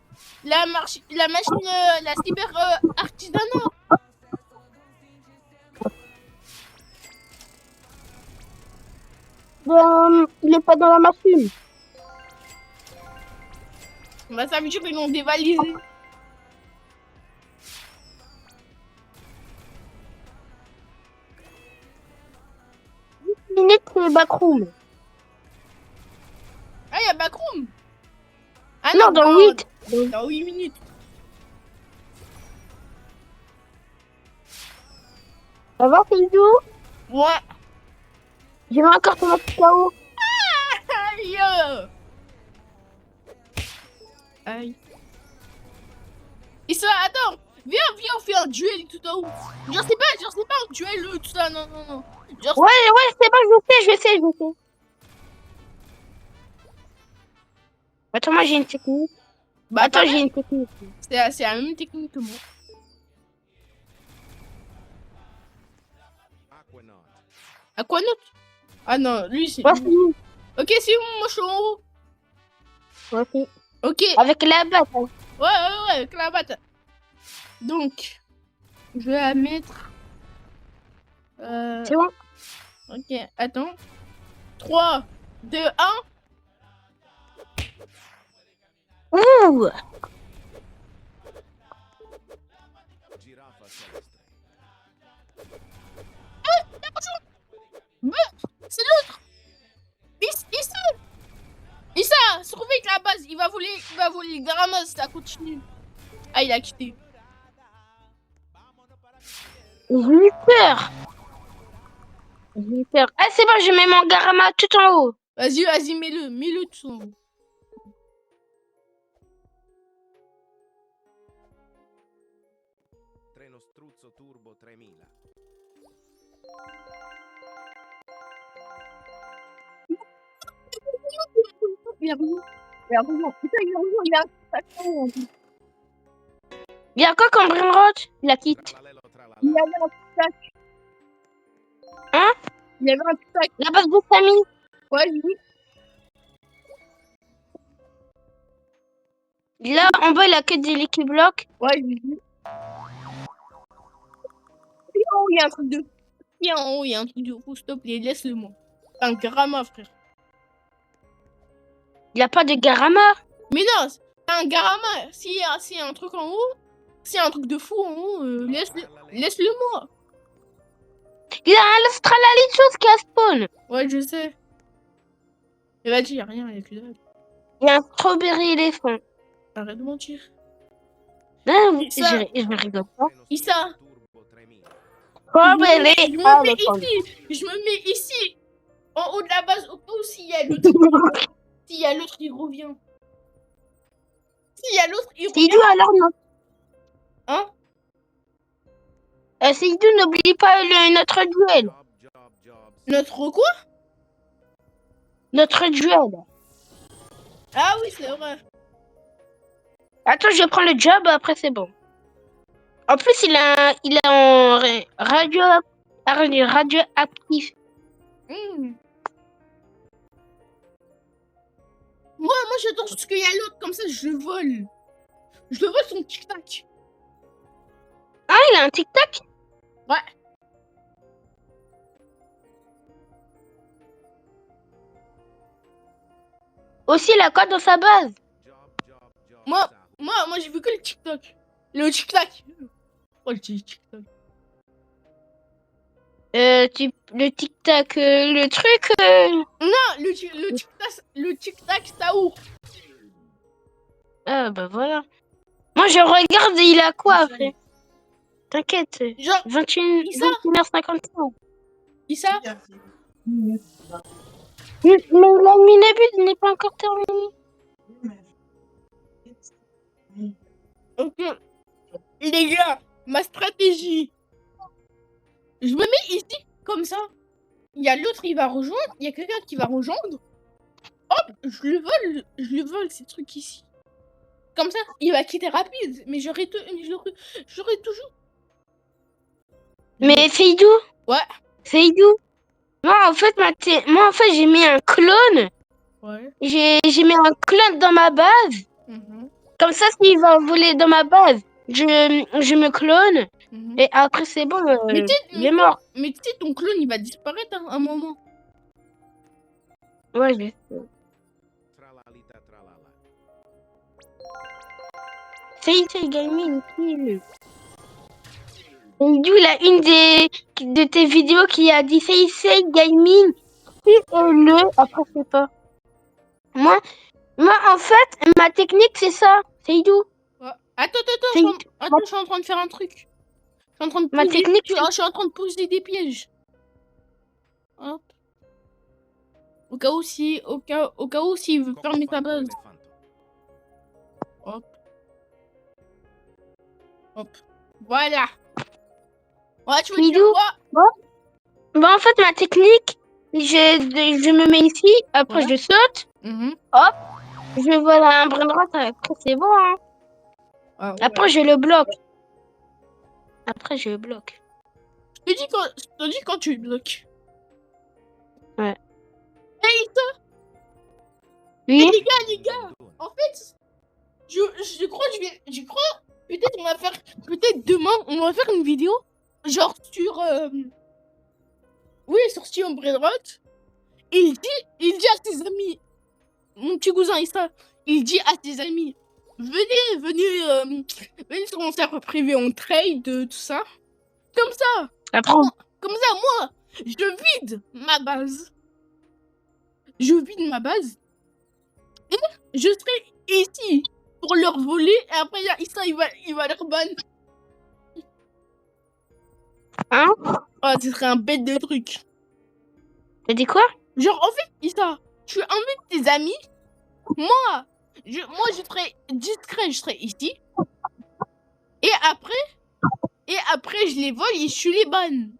la cyber artisanat. Il est pas dans la machine. Bah ça veut dire qu'ils l'ont dévalisé. Minute, c'est backroom. Ah, il y a Backroom. Ah Non, dans 8. Dans 8 minutes. Ça va, c'est où? Ouais. J'ai mis encore ton petit KO. Aïe. Aïe. Et ça, attends. Viens, on fait un duel tout en haut. Genre, c'est pas un duel tout ça, non. Genre, Ouais, c'est bon, je sais. Attends, moi j'ai une technique. bah, Attends, j'ai une technique. c'est la même technique que moi. Aquanaut. Aquanaut. Ah non, lui, c'est. Ouais, c'est nous. Ok, c'est bon, moi, je suis en haut. Ouais, c'est- Ok. Avec la batte. Hein. Ouais, avec la batte. Donc, je vais la mettre C'est bon? Ok, attends. 3, 2, 1. Ouh! Giraffa celeste. C'est l'autre. Issa, se trouve avec la base. Il va voler le Garamas, ça continue. Ah, il a quitté. J'ai eu peur. J'ai eu peur. Ah, c'est bon, je mets mon Garama tout en haut. Vas-y, mets-le tout en haut. Treno struzzo turbo 3000. Il a raison. Putain, il a raison. Il y a quoi comme Brimrod? Il la quitte. Tralalelo tralala. Il avait un tic-tac. Hein? Il avait un tic-tac. La base de famille. Ouais, oui. Là, en bas, il a que des Licky Block. Ouais, j'ai vu. Et en haut, il y a un truc de... Et en haut, il y a un truc de fou, s'il te plaît, laisse-le moi. C'est un Garama, frère. Il a pas de Garama. Mais non, c'est un Garama. S'il y a un truc en haut, s'il y a un truc de fou en haut, laisse-le moi. Il a un Australalie chose qui a spawn. Ouais, je sais. Mais vas-y, y a rien avec le... Il y a un Strawberry éléphant. Arrête de mentir. Non, Et ça- je me rigole pas. Treno Issa. struzzo turbo 3000. Strawberry Je me mets éléphant. ici. Je me mets ici. En haut de la base, au cas où s'il y a l'autre. S'il y a l'autre, il revient. S'il y a l'autre, il C'est revient. Idou alors, non? Hein? C'est Idou, n'oublie pas notre duel. Job. Notre quoi? Notre duel. Ah oui, c'est vrai. Attends, je prends le job, après c'est bon. En plus, il est en radioactif. Hmm. Moi, j'attends juste qu'il y a l'autre, comme ça je le vole. Je le vole son tic-tac. Ah, il a un tic-tac? Ouais. Aussi, il a quoi dans sa base? Moi, j'ai vu que le tic-tac. Le tic-tac. Oh, le tic-tac. Le tic-tac, le truc. Non, le tic-tac, ça ouvre. Ah, bah voilà. Moi, je regarde et il a quoi après? T'inquiète. Genre, 21h55. Issa, Mais la minute n'est pas encore terminée. ok. Les gars, ma stratégie. Je me mets ici, comme ça. Il y a l'autre, il va rejoindre. Il y a quelqu'un qui va rejoindre. Hop, je le vole, ces trucs ici. Comme ça, il va quitter rapide. Mais j'aurai toujours. Mais Seydou? Ouais. Seydou? Moi, en fait, j'ai mis un clone. Ouais. J'ai mis un clone dans ma base. Mhm, Comme ça, s'il va voler dans ma base, je me clone. mhm. Et après, c'est bon, Mais il est mort. Mais tu sais, ton clone, il va disparaître à un moment. Ouais, je sais. Tralalita tralala. Seydou Gaming, kill. Seydou, il a une de tes vidéos qui a dit Seydou Gaming, le. Après, c'est pas. Moi, en fait, ma technique, c'est ça. Seydou. Ouais. Attends, C'est- je suis en train de faire un truc. Je suis en train de Ma poser, technique, je suis en train de poser des pièges. Hop. Au cas où s'il veut fermer ta base. Hop. Hop. Voilà. Ouais, tu veux dire Bidou. quoi? Bah, en fait, ma technique, je me mets ici, après Ouais. je saute, Mhm. je vole un brin droit, après c'est bon. Hein. Ah, ouais. Après, je le bloque. Je te dis quand tu le bloques. Ouais. Hey, Oui. les gars, en fait, je crois, peut-être demain, on va faire une vidéo, genre sur Oui, il est sorti en brainrot. Il dit à ses amis, mon petit cousin Issa, il dit à ses amis, venez sur mon serveur privé, on trade, tout ça. Comme ça, Après, moi, je vide ma base. Je vide ma base. Et je serai ici pour leur voler. Et après, Issa, il va leur ban. hein? Ah, ce serait un bête de truc. T'as dit quoi? Genre, en fait, Issa, tu invites tes amis. Moi, je serai discret, je serai ici. Et après, je les vole et je les banne.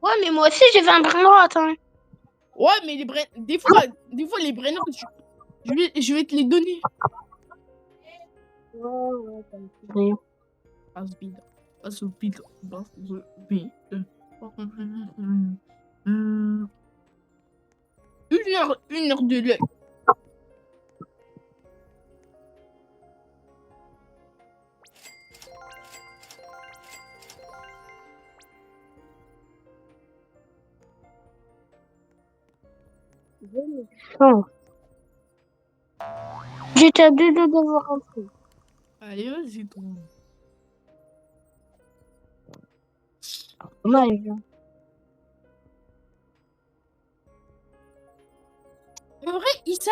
Ouais, mais moi aussi, j'ai fait un brain rot, hein. Ouais, mais des fois, les brainers, je vais te les donner. Passe au bide. Une heure de l'œil. Oh. J'étais à 2 de devoir rentrer. Allez, vas-y, toi. Dommage. En vrai, Issa,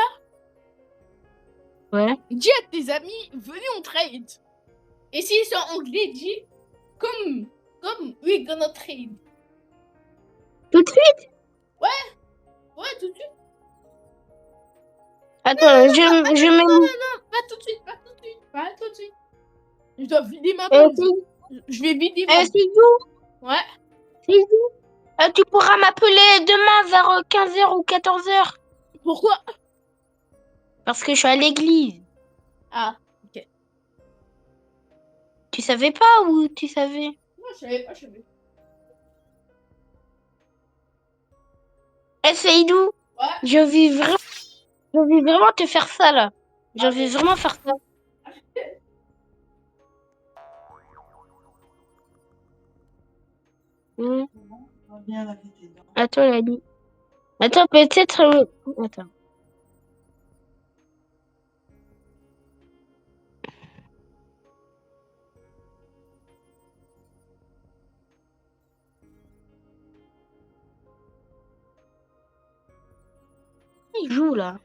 Ouais. dis à tes amis, venez on trade. Et s'ils sont anglais, dis comme we gonna trade. Tout de suite? Ouais, tout de suite. Attends, je mets... Non, pas tout de suite. Je dois vider ma base. Je vais vider ma base. c'est où? Ouais. C'est où? Tu pourras m'appeler demain vers 15h ou 14h. Pourquoi? Parce que je suis à l'église. Ah, ok. Tu savais pas ou tu savais? Non, je savais pas. Seydou, Ouais. je vais vraiment te faire ça là. Je vais vraiment faire ça. Attends, Lali. Attends, peut-être... Attends. Il joue là.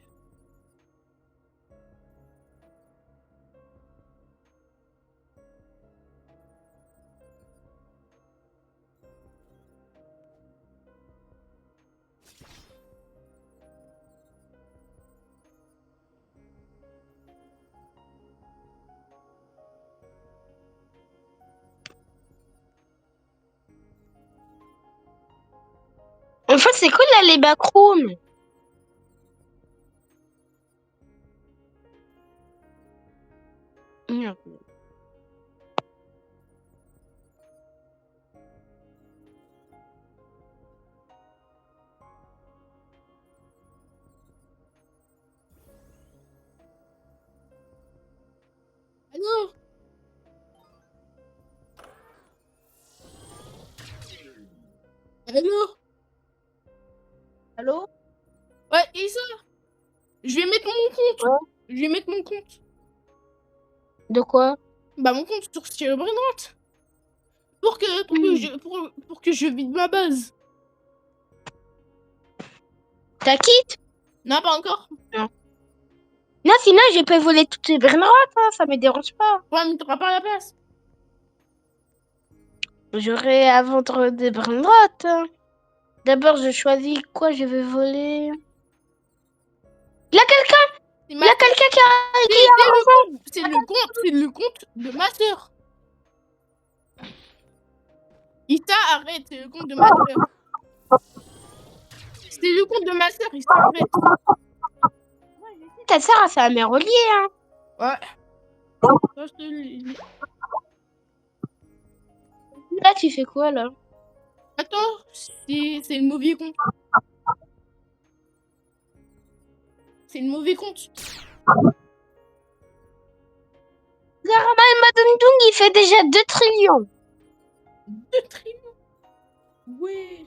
En fait, c'est cool là, les backrooms. Allô? Allô? Allô? Ouais, Issa, je vais mettre mon compte. Ouais. Je vais mettre mon compte. De quoi? Bah, mon compte sur Brainrot. Pour que je vide ma base. T'as quitte? Non, pas encore. Non, sinon, je peux voler toutes les brain rot, hein, ça me dérange pas. Ouais, mais t'auras pas la place. J'aurai à vendre des brain rot. Hein. D'abord, je choisis quoi je vais voler. Il y a quelqu'un! C'est Il y a quelqu'un qui a... C'est le compte de ma soeur. Issa, arrête, c'est le compte de ma soeur. C'est le compte de ma soeur, Issa, arrête. Ta sœur, c'est la mère au lit, hein. Ouais. Ça, je te le dis. Là, tu fais quoi, là? Attends, c'est le mauvais compte. C'est le mauvais compte. Zaraman Madundung, il fait déjà 2 trillions. 2 trillions. ouais.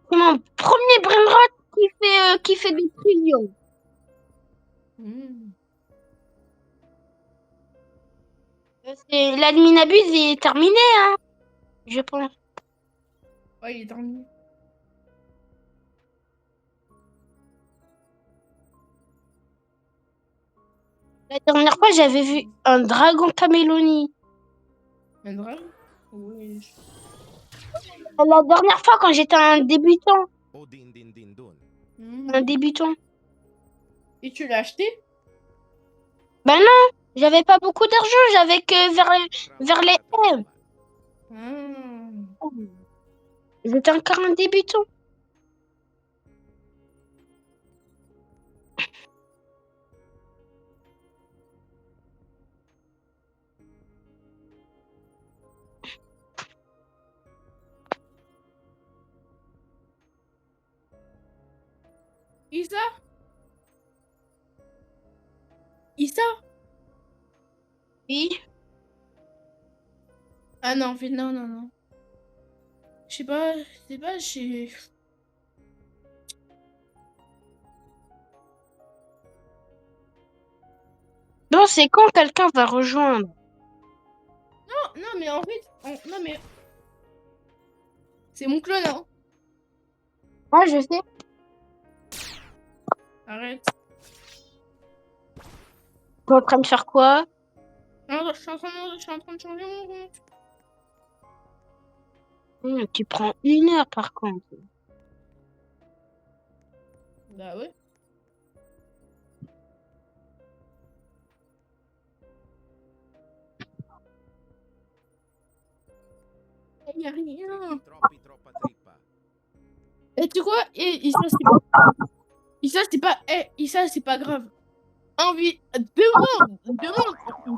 C'est mon premier brainrot qui fait des trillions. Hmm. L'admin abuse est terminé, hein, je pense. Ouais, il est terminé. La dernière fois, j'avais vu un dragon caméloni. Un dragon? Ouais. La dernière fois, quand j'étais un débutant. O din din din dun. Hmm. Un débutant. Et tu l'as acheté? Ben non, j'avais pas beaucoup d'argent, j'avais que vers les M. Hmm. J'étais encore un débutant. Isa? Isa? Oui. Ah non, en fait, non, non, non. Je sais pas, j'ai... Non, c'est quand quelqu'un va rejoindre. Non, non, mais en fait, non, mais... C'est mon clone, hein. Ouais, je sais. Arrête. T'es en train de faire quoi? Non, je suis en train de changer mon compte. Tu prends 1 heure par contre. Bah ouais. Y a rien. Troppa trippa. Et tu sais quoi? Et Issa, c'est pas grave.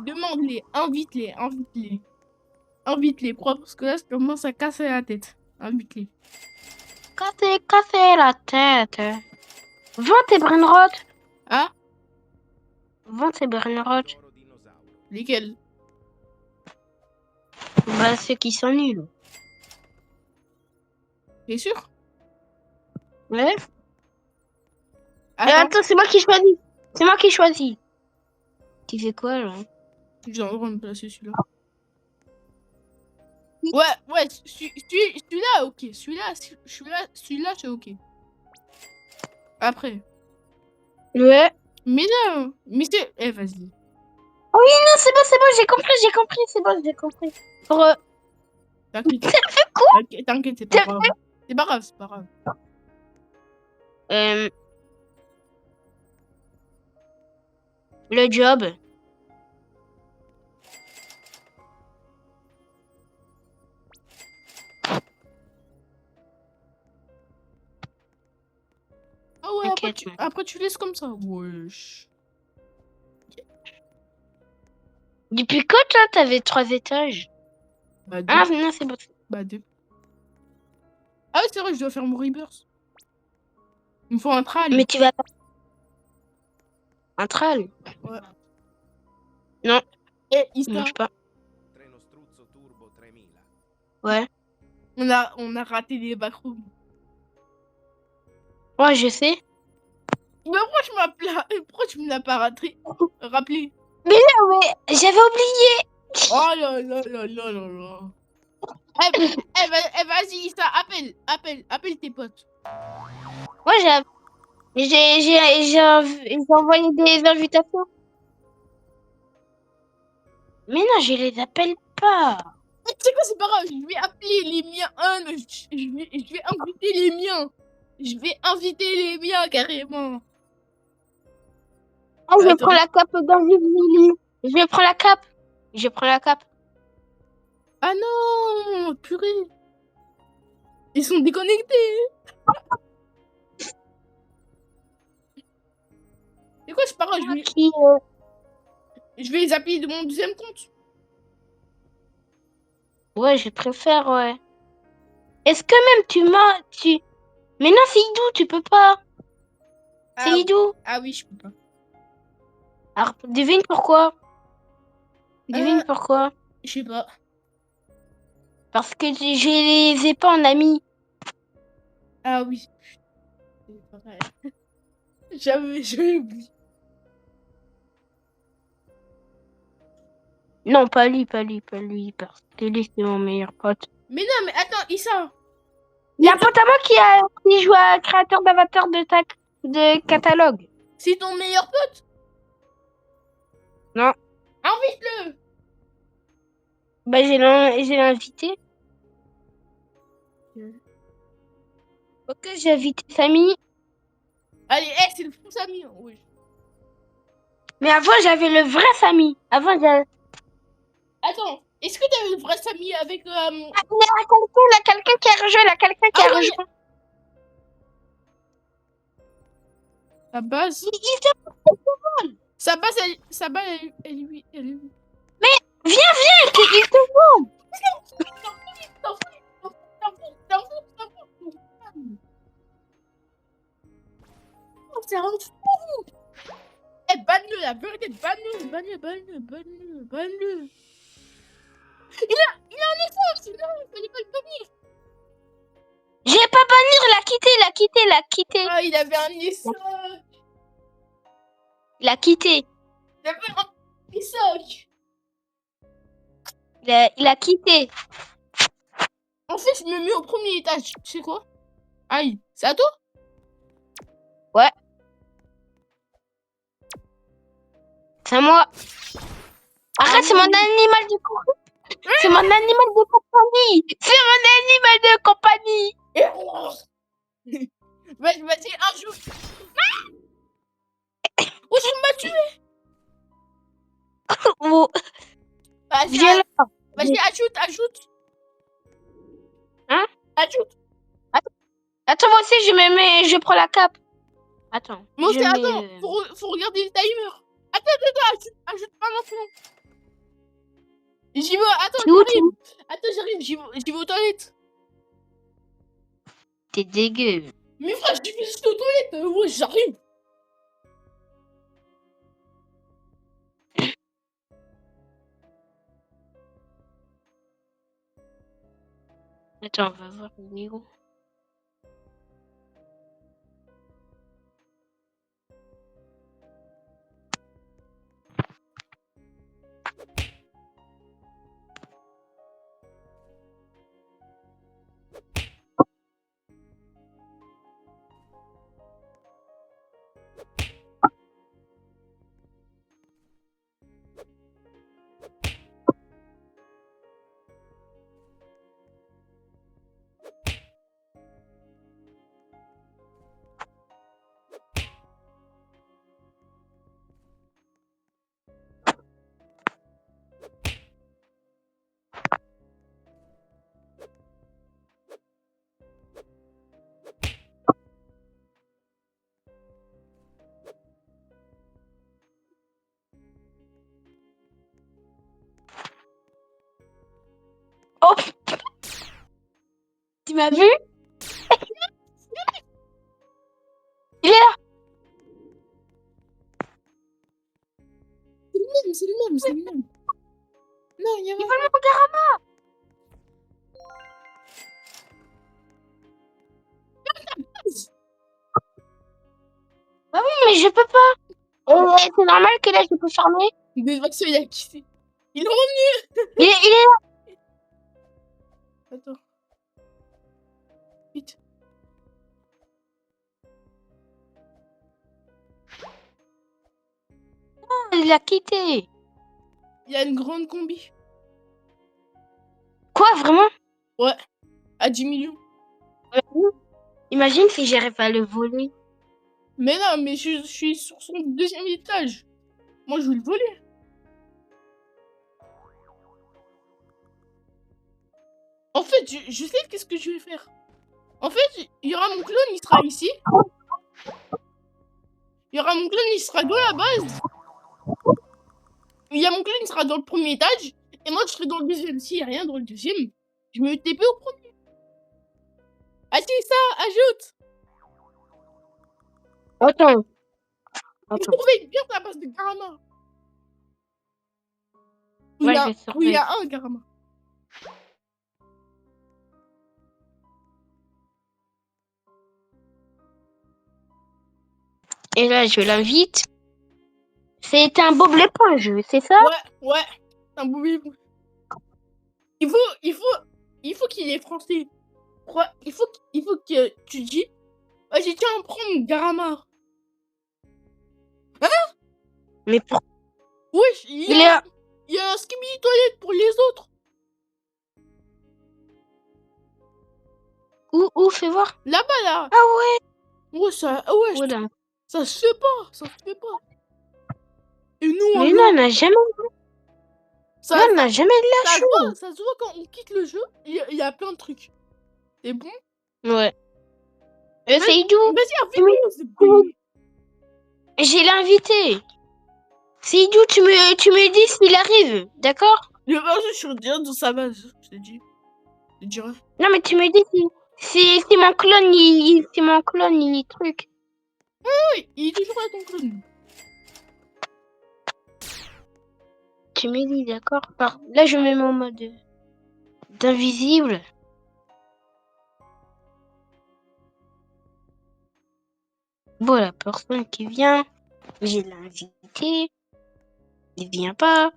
Demande-les, invite-les, parce que là, ça commence à casser la tête. Invite-les. Casser la tête. Vends tes brainrot. Ah? Vends tes brainrot. Loro dinosauro. Lesquels? Bah, ceux qui sont nuls. T'es sûr? Ouais. Attends, Attends, c'est moi qui choisis. C'est moi qui choisis. Tu fais quoi, là? j'ai envie de me placer celui-là. Ouais, celui-là, ok. Celui-là, c'est ok. Après. Ouais. Mais non, mais c'est... Eh, vas-y. Oh oui, non, c'est bon, j'ai compris, c'est bon, j'ai compris. Pour, T'inquiète. quoi? T'inquiète, c'est pas grave. C'est pas grave, c'est pas grave. Le job. Ah ouais, T'inquiète. après tu laisses comme ça. Wesh. Depuis quand, toi, t'avais 3 étages? Bah, deux. Ah, non, c'est bon. Bah, deux. Ah oui, c'est vrai, je dois faire mon rebirth. Il me faut un tral. Mais tu vas pas. Un tral? Ouais. Non, Et je Issa, mange pas. Treno struzzo turbo 3000. Ouais. on a raté les backrooms. Ouais, je sais. Mais pourquoi tu me l'as pas rappelé? Mais non, mais j'avais oublié. Oh là là là là là là. Vas-y, Issa, appelle tes potes. Moi, j'ai envoyé des invitations. Mais non, je les appelle pas. Mais tu sais quoi, c'est pas grave, je vais appeler les miens. Je vais inviter les miens. Je vais inviter les miens carrément. Ah, je Attends. prends la cape d'invisibilité. Je prends la cape. Je prends la cape. Ah non, purée. Ils sont déconnectés. C'est quoi, c'est pas grave, Qui, je vais les appeler de mon deuxième compte. Ouais, je préfère, ouais. Est-ce que même Mais non, c'est Idou, tu peux pas. C'est Idou. Ah oui, je peux pas. Alors, devine pourquoi. Devine pourquoi. Je sais pas. Parce que je les ai pas en ami. Ah oui. C'est vrai. J'avais oublié. Non, pas lui. Parce que lui, c'est mon meilleur pote. Mais non, mais attends, Issa. Il y a un pote à moi qui joue à créateur d'avatar de catalogue. C'est ton meilleur pote? Non. Invite-le. Bah, j'ai invité. Ok, j'ai invité Samy. Allez, c'est le fou Samy. Oui. Mais avant, j'avais le vrai Samy. Avant, j'avais... Attends, est-ce que t'avais le vrai Samy avec... Il y a quelqu'un qui a rejoint, Ah ouais. Sa base... Sa base, elle est où? Viens, il te voit. C'est un fou. Eh, banne-le, la vérité, banne-le. Il a un essence, non, il fallait pas le bannir. J'ai pas banni, il a quitté. Ah, il avait un essence. Il a quitté. Il avait un essence. Il a quitté. En fait, je me mets au premier étage. Tu sais quoi? Aïe, c'est à toi? Ouais. C'est à moi. Arrête, c'est mon animal de compagnie. C'est mon animal de compagnie. Vas-y, un jour. Oh, tu m'as tué. Oh, Vas-y, viens là. vas-y, ajoute. Hein? Ajoute. Attends, moi aussi, je prends la cape. Attends. Moi aussi, je attends, mets- faut regarder le timer. Attends, ajoute pas maintenant. J'y vais, attends, C'est où, j'arrive, j'y vais aux toilettes. T'es dégueu. Mais frère, j'y vais juste aux toilettes, ouais, j'arrive. Attends, on va voir le niveau. Oh, tu m'as vu? Il est là. C'est le même. Non, il y a Il vole mon Garama. Bah oui, mais je peux pas. C'est normal que là, je peux farmer. Mais Vaxo, il a quitté. Il est revenu. Il est là. Attends. Vite. Il a quitté. Il y a une grande combi. Quoi, vraiment? Ouais. À 10 millions. Imagine si j'arrive à le voler. Mais non, mais je suis sur son deuxième étage. Moi, je vais le voler. En fait, je sais qu'est-ce que je vais faire. En fait, il y aura mon clone, il sera ici. Il y aura mon clone, il sera dans la base. Il y a mon clone, il sera dans le premier étage. Et moi, je serai dans le deuxième. S'il n'y a rien dans le deuxième, je me TP au premier. Attends, ça, ajoute. Attends. Je surveille bien ta base de Garama. Ouais, je Il y a surveille. un Garama. Et là, je l'invite. C'est un Bob l'éponge, jeu, c'est ça? Ouais. Un boubi. Il faut qu'il est français. Il faut que tu dis. Vas-y, tiens, prends mon Garamar. Mais pour... Wesh, Il est... il y a un skibidi toilette pour les autres. Où? Fais voir. Là-bas, là. Ah ouais. Ouais, Voilà. ça se fait pas. Ça se fait pas. Et nous, on Mais non, on n'a jamais... ça, Non, on n'a jamais de la chou. ça se voit quand on quitte le jeu. Il y a plein de trucs. C'est bon? Ouais. C'est Idou. Vas-y, invite-le, c'est bon. J'ai l'invité. C'est Idou, tu me dis s'il arrive, d'accord? Le je suis direct dans sa base. Je te dis. Je te dirai. Non, mais tu me dis si mon clone, si mon clone, il truc. Oui, il est toujours à ton clone. Tu me dis, d'accord? Là, je mets mon mode d'invisible. Bon, la personne qui vient, j'ai l'invité. Il vient pas.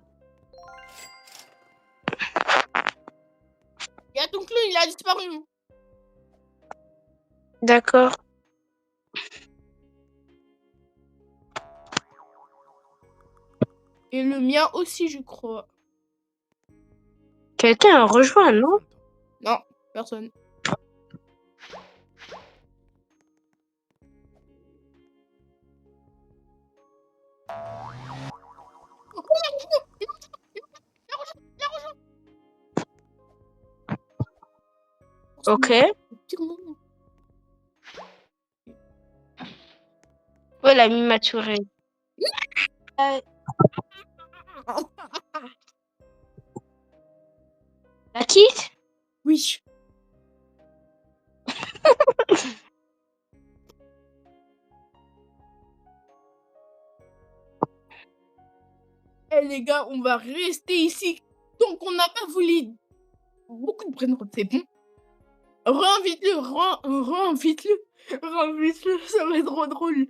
Il y a ton clone, il a disparu. D'accord. Et le mien aussi, je crois. Quelqu'un a rejoint, non? Non, personne. Ok. Pire moment. Ouais, la mi-maturée. La quitte? Oui. Eh les gars, on va rester ici. Donc on n'a pas voulu beaucoup de prénoms, c'est bon. Réinvite-le, réinvite-le, ça va être trop drôle.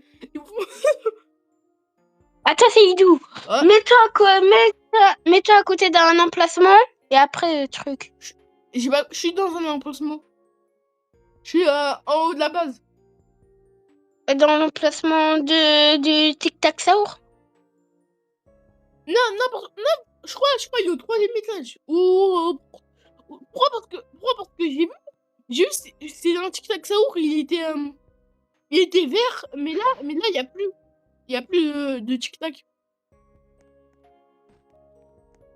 Attends, c'est Idou. Ah. Mets-toi à côté d'un emplacement et après le truc. Je suis dans un emplacement. Je suis en haut de la base. Dans l'emplacement du tic-tac-saour. Non, je crois il est au troisième étage. Pourquoi parce que j'ai vu, c'est un tic-tac saour, il était vert, mais là, il y a plus. Il y a plus de tic-tac.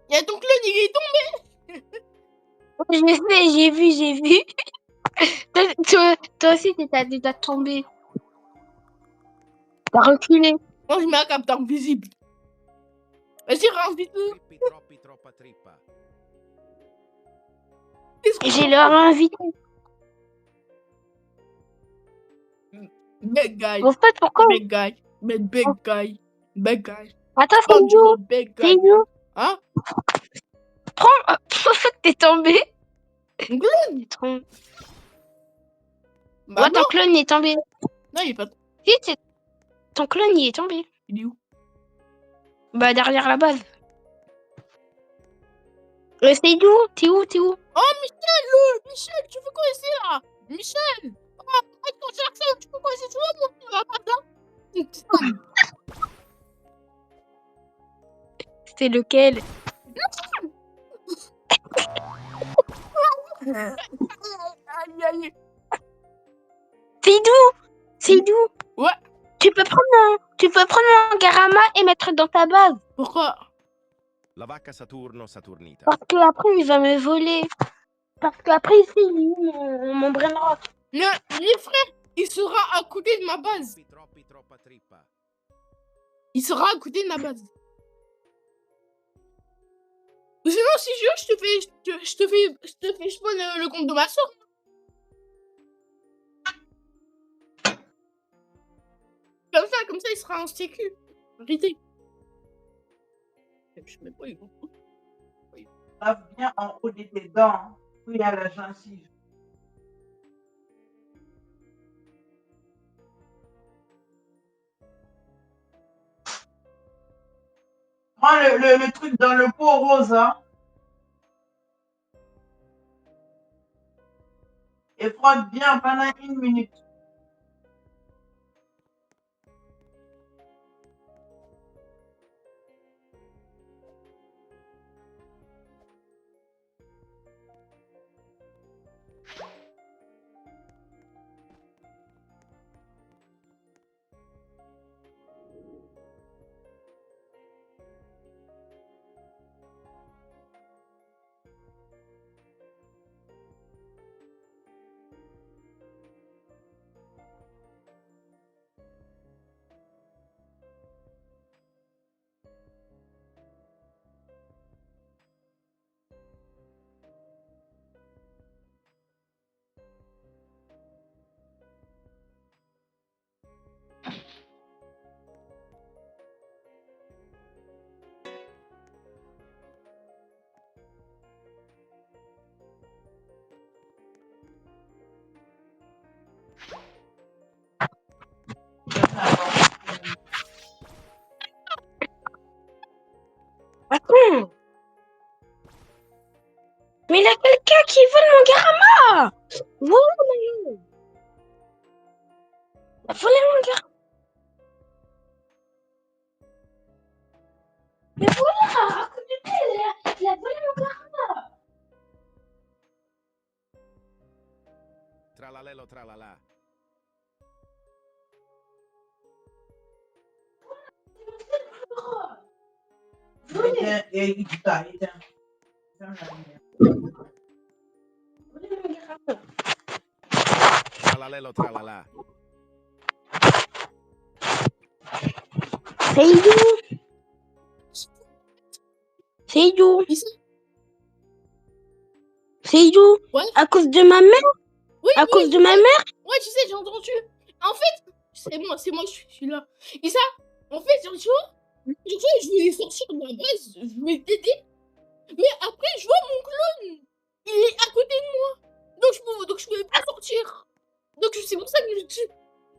Il y a ton clone, il est tombé. Je sais, j'ai vu. Toi aussi, t'es déjà tombé. T'as reculé. Moi, je mets un capteur visible. Vas-y, réinvite-le. Troppa trippa. J'ai leur invité. Big guy. En fait, pourquoi? Big guy. Big guy. Big guy. Attends, c'est Idou. Big C'est guy. Idou. Hein? Prends. En fait, t'es tombé. Mon clone. Bah Ouais, non. ton clone est tombé. Non, il est pas. Si, ton clone, il est tombé. Il est où? Bah, derrière la base. C'est Idou. T'es où? Oh, Michel, tu fais quoi ici, là? Michel! Oh, arrête ton Jackson, tu fais quoi ici? Tu vas monter là, madame? C'est lequel? Aïe. C'est Idou. Ouais. Tu peux prendre mon Garama et mettre dans ta base. Pourquoi? La vacca Saturno Saturnita. Parce que après il va me voler. Parce qu'après ici, il est où mon brainrock? Les frères, il sera à côté de ma base. Troppa trippa. Il sera à côté de ma base. Ou sinon, si je veux, je te fais spawn le compte de ma soeur. Comme ça, il sera en sécu. Arrêtez. Je mets pas, il Lave bien en haut de tes dents, où il y a la gencive. Prends le truc dans le pot rose, hein, et frotte bien pendant 1 minute. Attends. Mais il y a quelqu'un qui vole mon Garama. Voilà. Il a volé mon Garama. Mais voilà, à côté de elle, il a volé mon Garama. Tralalelo tralala. Éteins, et éteins. Tralalelo tralala. Seydou. Ici. Seydou. Ouais. À cause de ma mère. Oui, À cause de ma mère. ouais, tu sais, j'ai entendu. En fait, c'est moi, je suis là. Et ça, en fait, tu vois, je voulais sortir de la base, je voulais t'aider. Mais après, je vois mon clone. Il est à côté de moi. Donc je pouvais pas sortir. Donc c'est pour ça que je tue.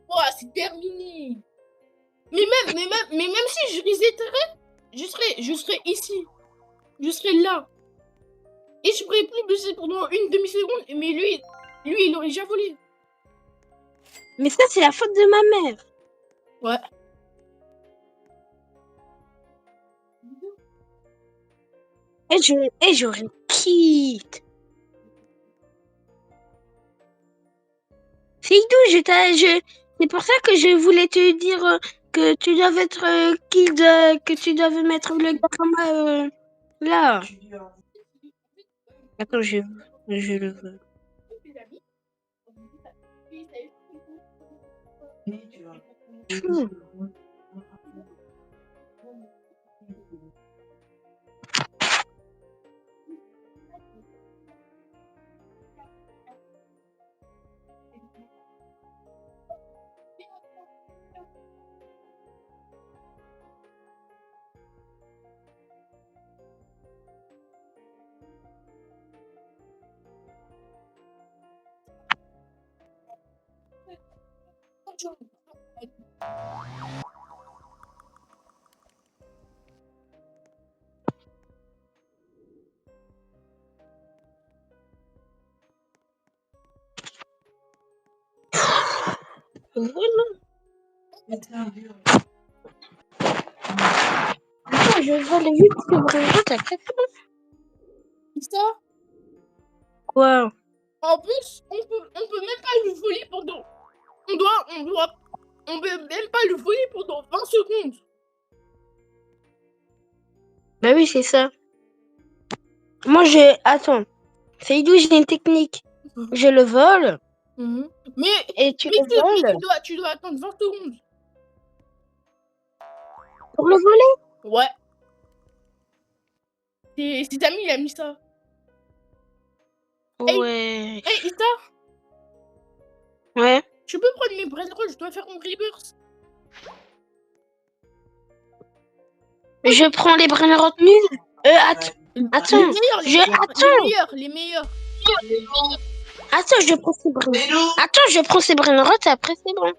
Oh, c'est terminé. Mais même si je resetterais, je serais ici. Je serais là. Et je pourrais plus bouger pendant une demi-seconde. Mais lui, il aurait déjà volé. Mais ça, c'est la faute de ma mère. Ouais. Et je quitte. Seydou, c'est pour ça que je voulais te dire que tu dois être kill, que tu dois mettre le Garama là. Attends, je le veux. Voilà. Attends, je vole juste le Brunette après. Ça. Quoi? En plus, on peut même pas le voler pendant. On peut même pas le voler pendant 20 secondes. Bah oui, c'est ça. Moi, attends. Seydou, j'ai une technique. Je le vole. Mais Et tu le voles. Tu dois attendre 20 secondes. Pour le voler? Ouais. C'est Ami, il a mis ça. Ouais. Hey, Ita, Ouais. tu peux prendre mes brain rolls, je dois faire mon rebirth. Je prends les brain nuls. Attends. Les meilleurs. Attends, je prends ces brain. Attends, je prends ces brain et après c'est bon.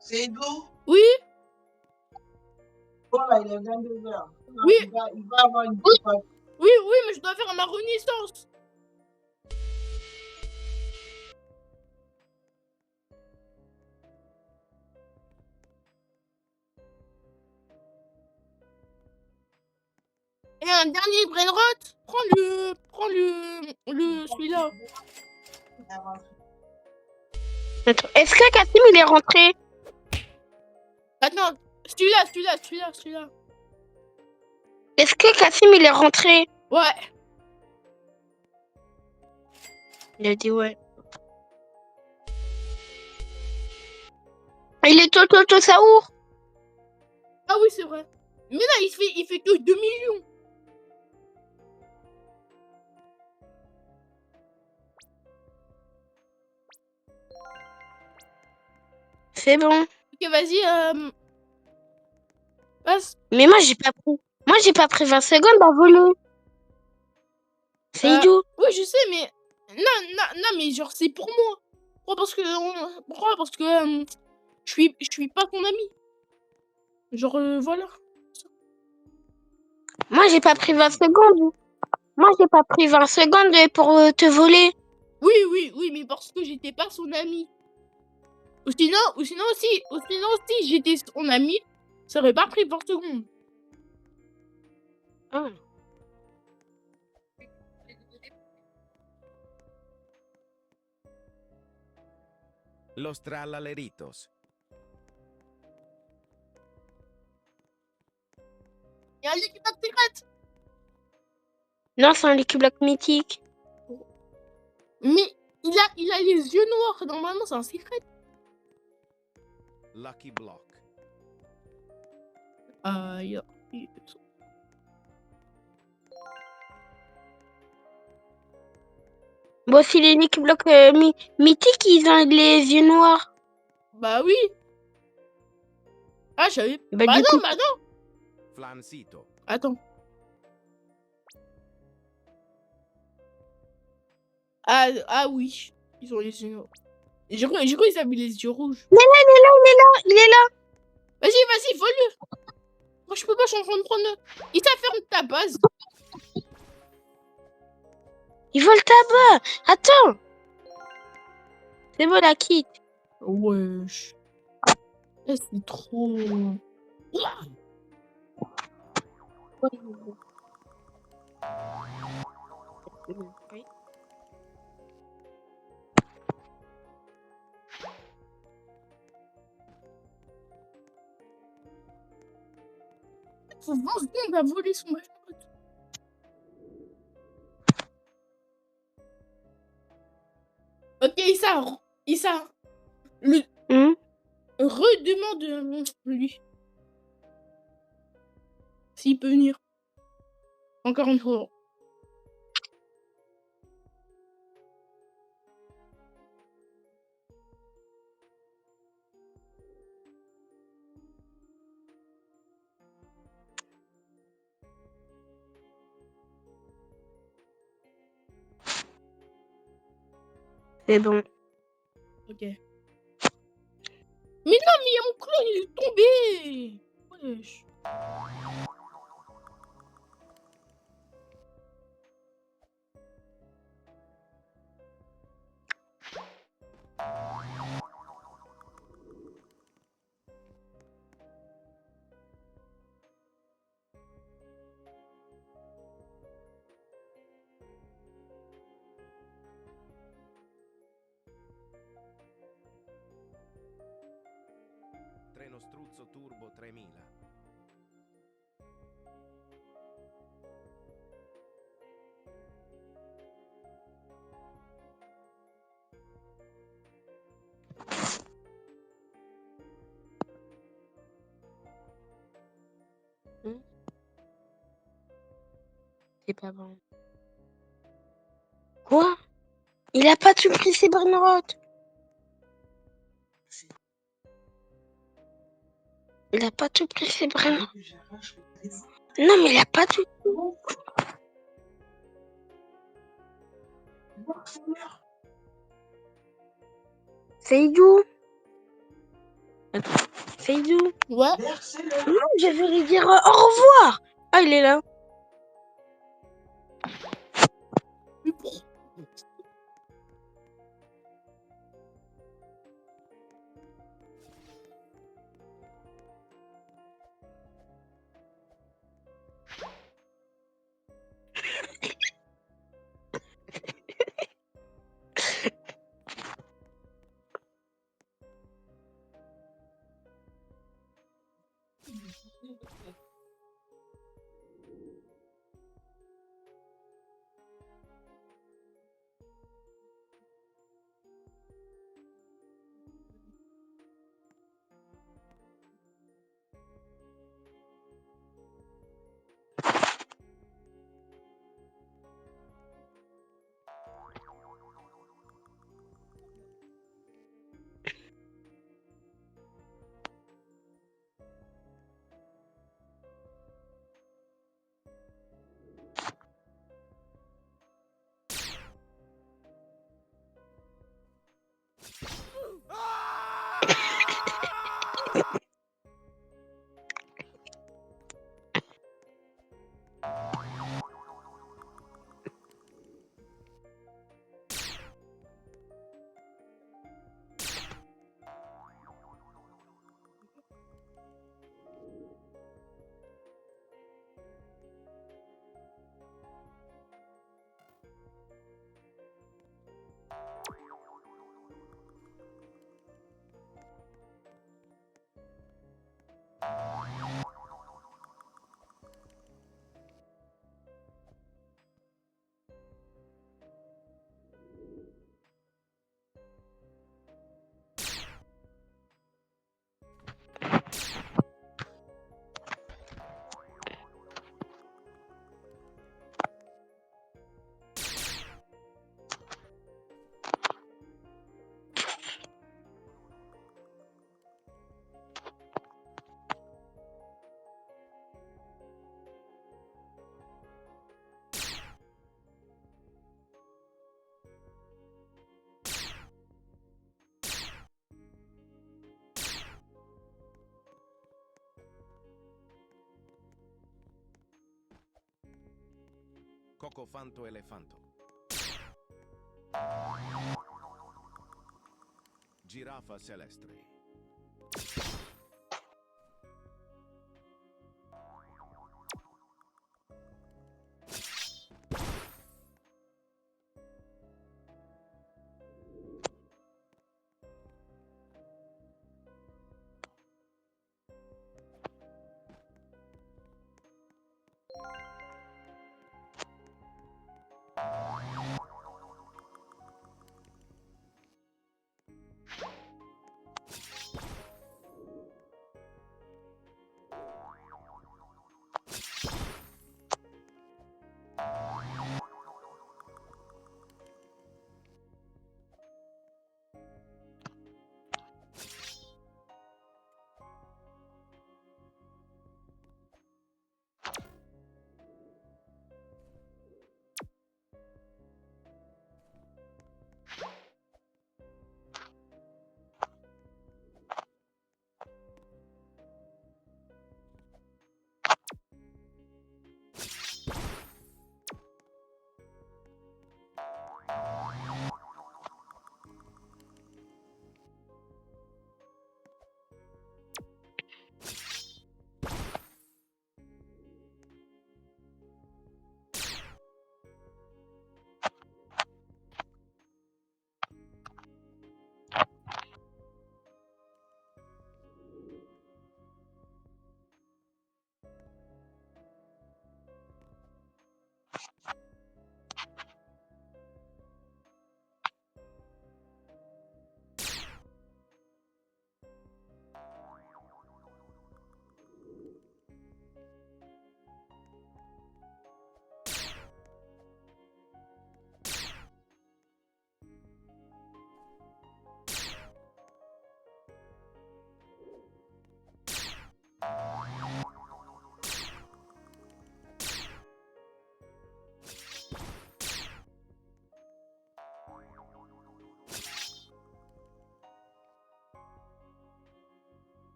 C'est d'où? Oui. Voilà, il est 22h. Oui. Il va avoir une Oui, mais je dois faire ma renaissance. Et un dernier brainrot. Prends celui-là. Attends, est-ce que Kassim il est rentré? Attends, celui-là. Est-ce que Kassim il est rentré? Ouais. Il a dit ouais. Il est Toto Saour. Ah oui, c'est vrai. Mais là, il fait que 2 millions. C'est bon. Ok, vas-y, passe. Mais moi j'ai pas pris. Moi j'ai pas pris 20 secondes à voler. C'est idiot. Oui, je sais, mais... Non, mais genre, c'est pour moi. Pourquoi? Parce que je suis pas ton ami. Genre, voilà. Moi j'ai pas pris 20 secondes. Moi j'ai pas pris 20 secondes pour te voler. Oui, mais parce que j'étais pas son ami. Ou sinon si j'étais son ami, ça aurait pas pris 20 secondes. Ah. Los tralaleritos. Il y a un liquide secrète. Non, c'est un Liquid Block mythique. Mais il a les yeux noirs. Normalement, c'est un secret. Lucky block. Bon, si les Liquid Block mythiques, ils ont les yeux noirs. Bah oui. Ah, j'avais... Bah, Bah du coup, non. Flancito. Attends. Ah oui. Ils ont les yeux noirs. J'ai cru qu'ils avaient les yeux rouges. il est là. Vas-y, vole-le. Moi, je peux pas, je suis en train de prendre... Il t'a fermé ta base. Il vole tabac. Attends. C'est bon, la quitte. Wesh. C'est trop... Faut 20 secondes à voler son machin. Ok, Issa, le redemande lui s'il peut venir. Encore une fois. C'est bon. Ok. Mais non, mais il y a mon clone, il est tombé. Wesh. Treno struzzo turbo 3000. C'est pas bon. Quoi? Il a pas tout pris ses brainrots. Il a pas tout pris ses brainrots. Non, mais il a pas tout. Seydou. Seydou. Ouais. Non, je vais lui dire au revoir. Ah, il est là. Mais pourquoi? Cocofanto elefanto. Giraffa celestre.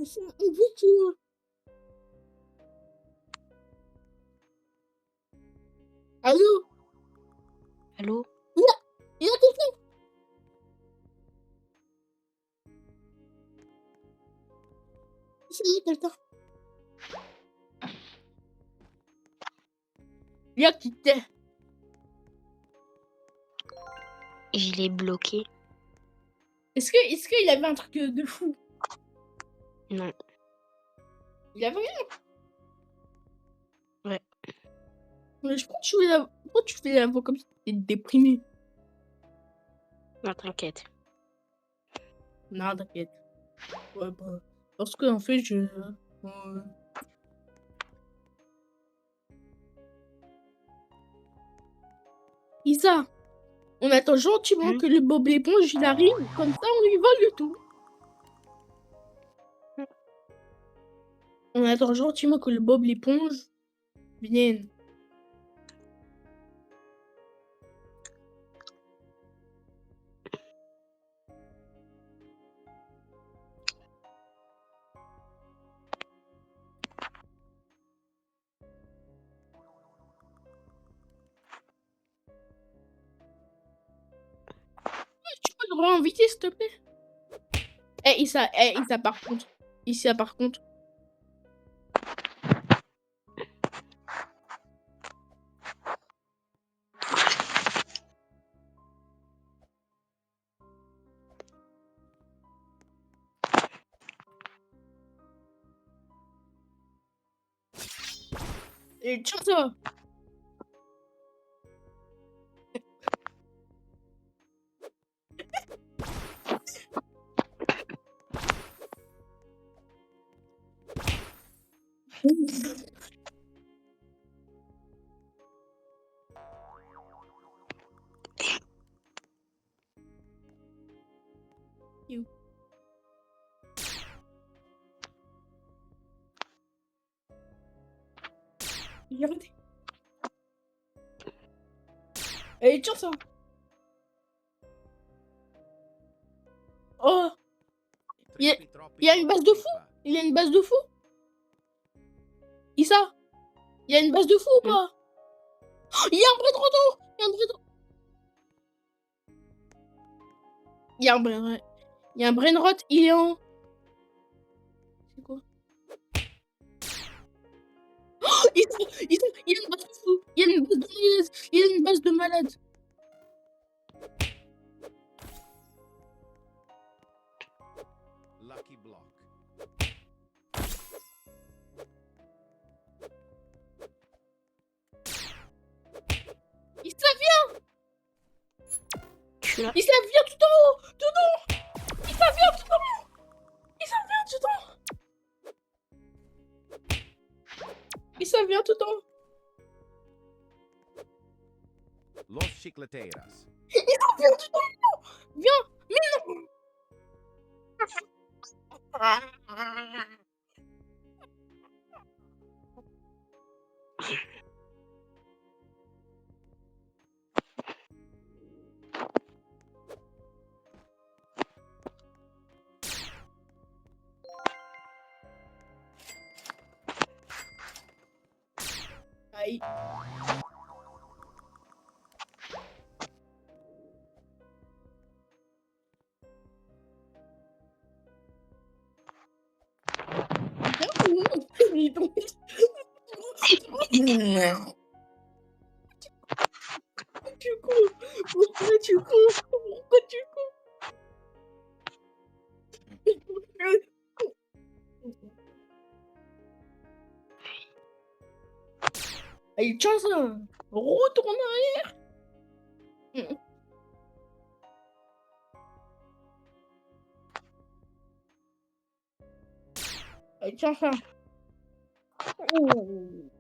On veut tout. Allô? Allô? Il y a quelqu'un. Il y a quelqu'un. Il y a quelqu'un. Je l'ai bloqué. Est-ce qu'il avait un truc de fou? Non. Il avait rien. Ouais. Mais pourquoi tu fais la voix comme si t'étais déprimé? Non, t'inquiète. Non, t'inquiète. Ouais, bah, parce que en fait, Isa, on attend gentiment que le Bob l'éponge il arrive, comme ça on lui vole le tout. On attend gentiment que le Bob l'éponge vienne. Tu peux le réinviter s'il te plaît? Isa, par contre. Isa, par contre. Tiens ça. Regardez. Tiens ça. Oh, il y a une base de fou. Il y a une base de fou. Issa, il y a une base de fou ou pas? Oh, il y a un brain rot. Il y a un brain rot. Il y a un brain rot. Il est en... C'est quoi? Oh, il y a une base de fou. Il y a une base de malade. Il y a une base de malade. Lucky block. Issa, viens. Je suis là. Issa, viens tout en haut. Tout en haut. Issa, viens tout en haut. Issa, viens tout en haut. Issa, viens tout en haut. Los chicleteiras. Issa, viens tout en haut. Viens. Mais non. Aïe. Il est tombé. Tu cours. Pourquoi tu cours? Pourquoi tu cours? Allez, tiens ça. Retourne en arrière. Allez, tiens ça. Oh.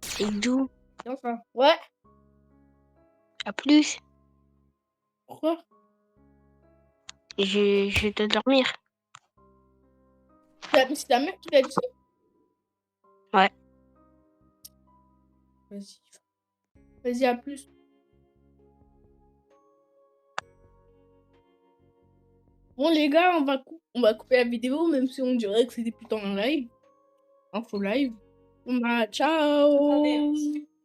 C'est doux. Tiens ça. Ouais. À plus. Pourquoi? Je dois dormir. C'est ta mère qui t'a dit ça? Ouais. Vas-y. Vas-y, à plus. Bon, les gars, on va couper la vidéo, même si on dirait que c'était plutôt un live. Un faux live. Bon, bah, ciao.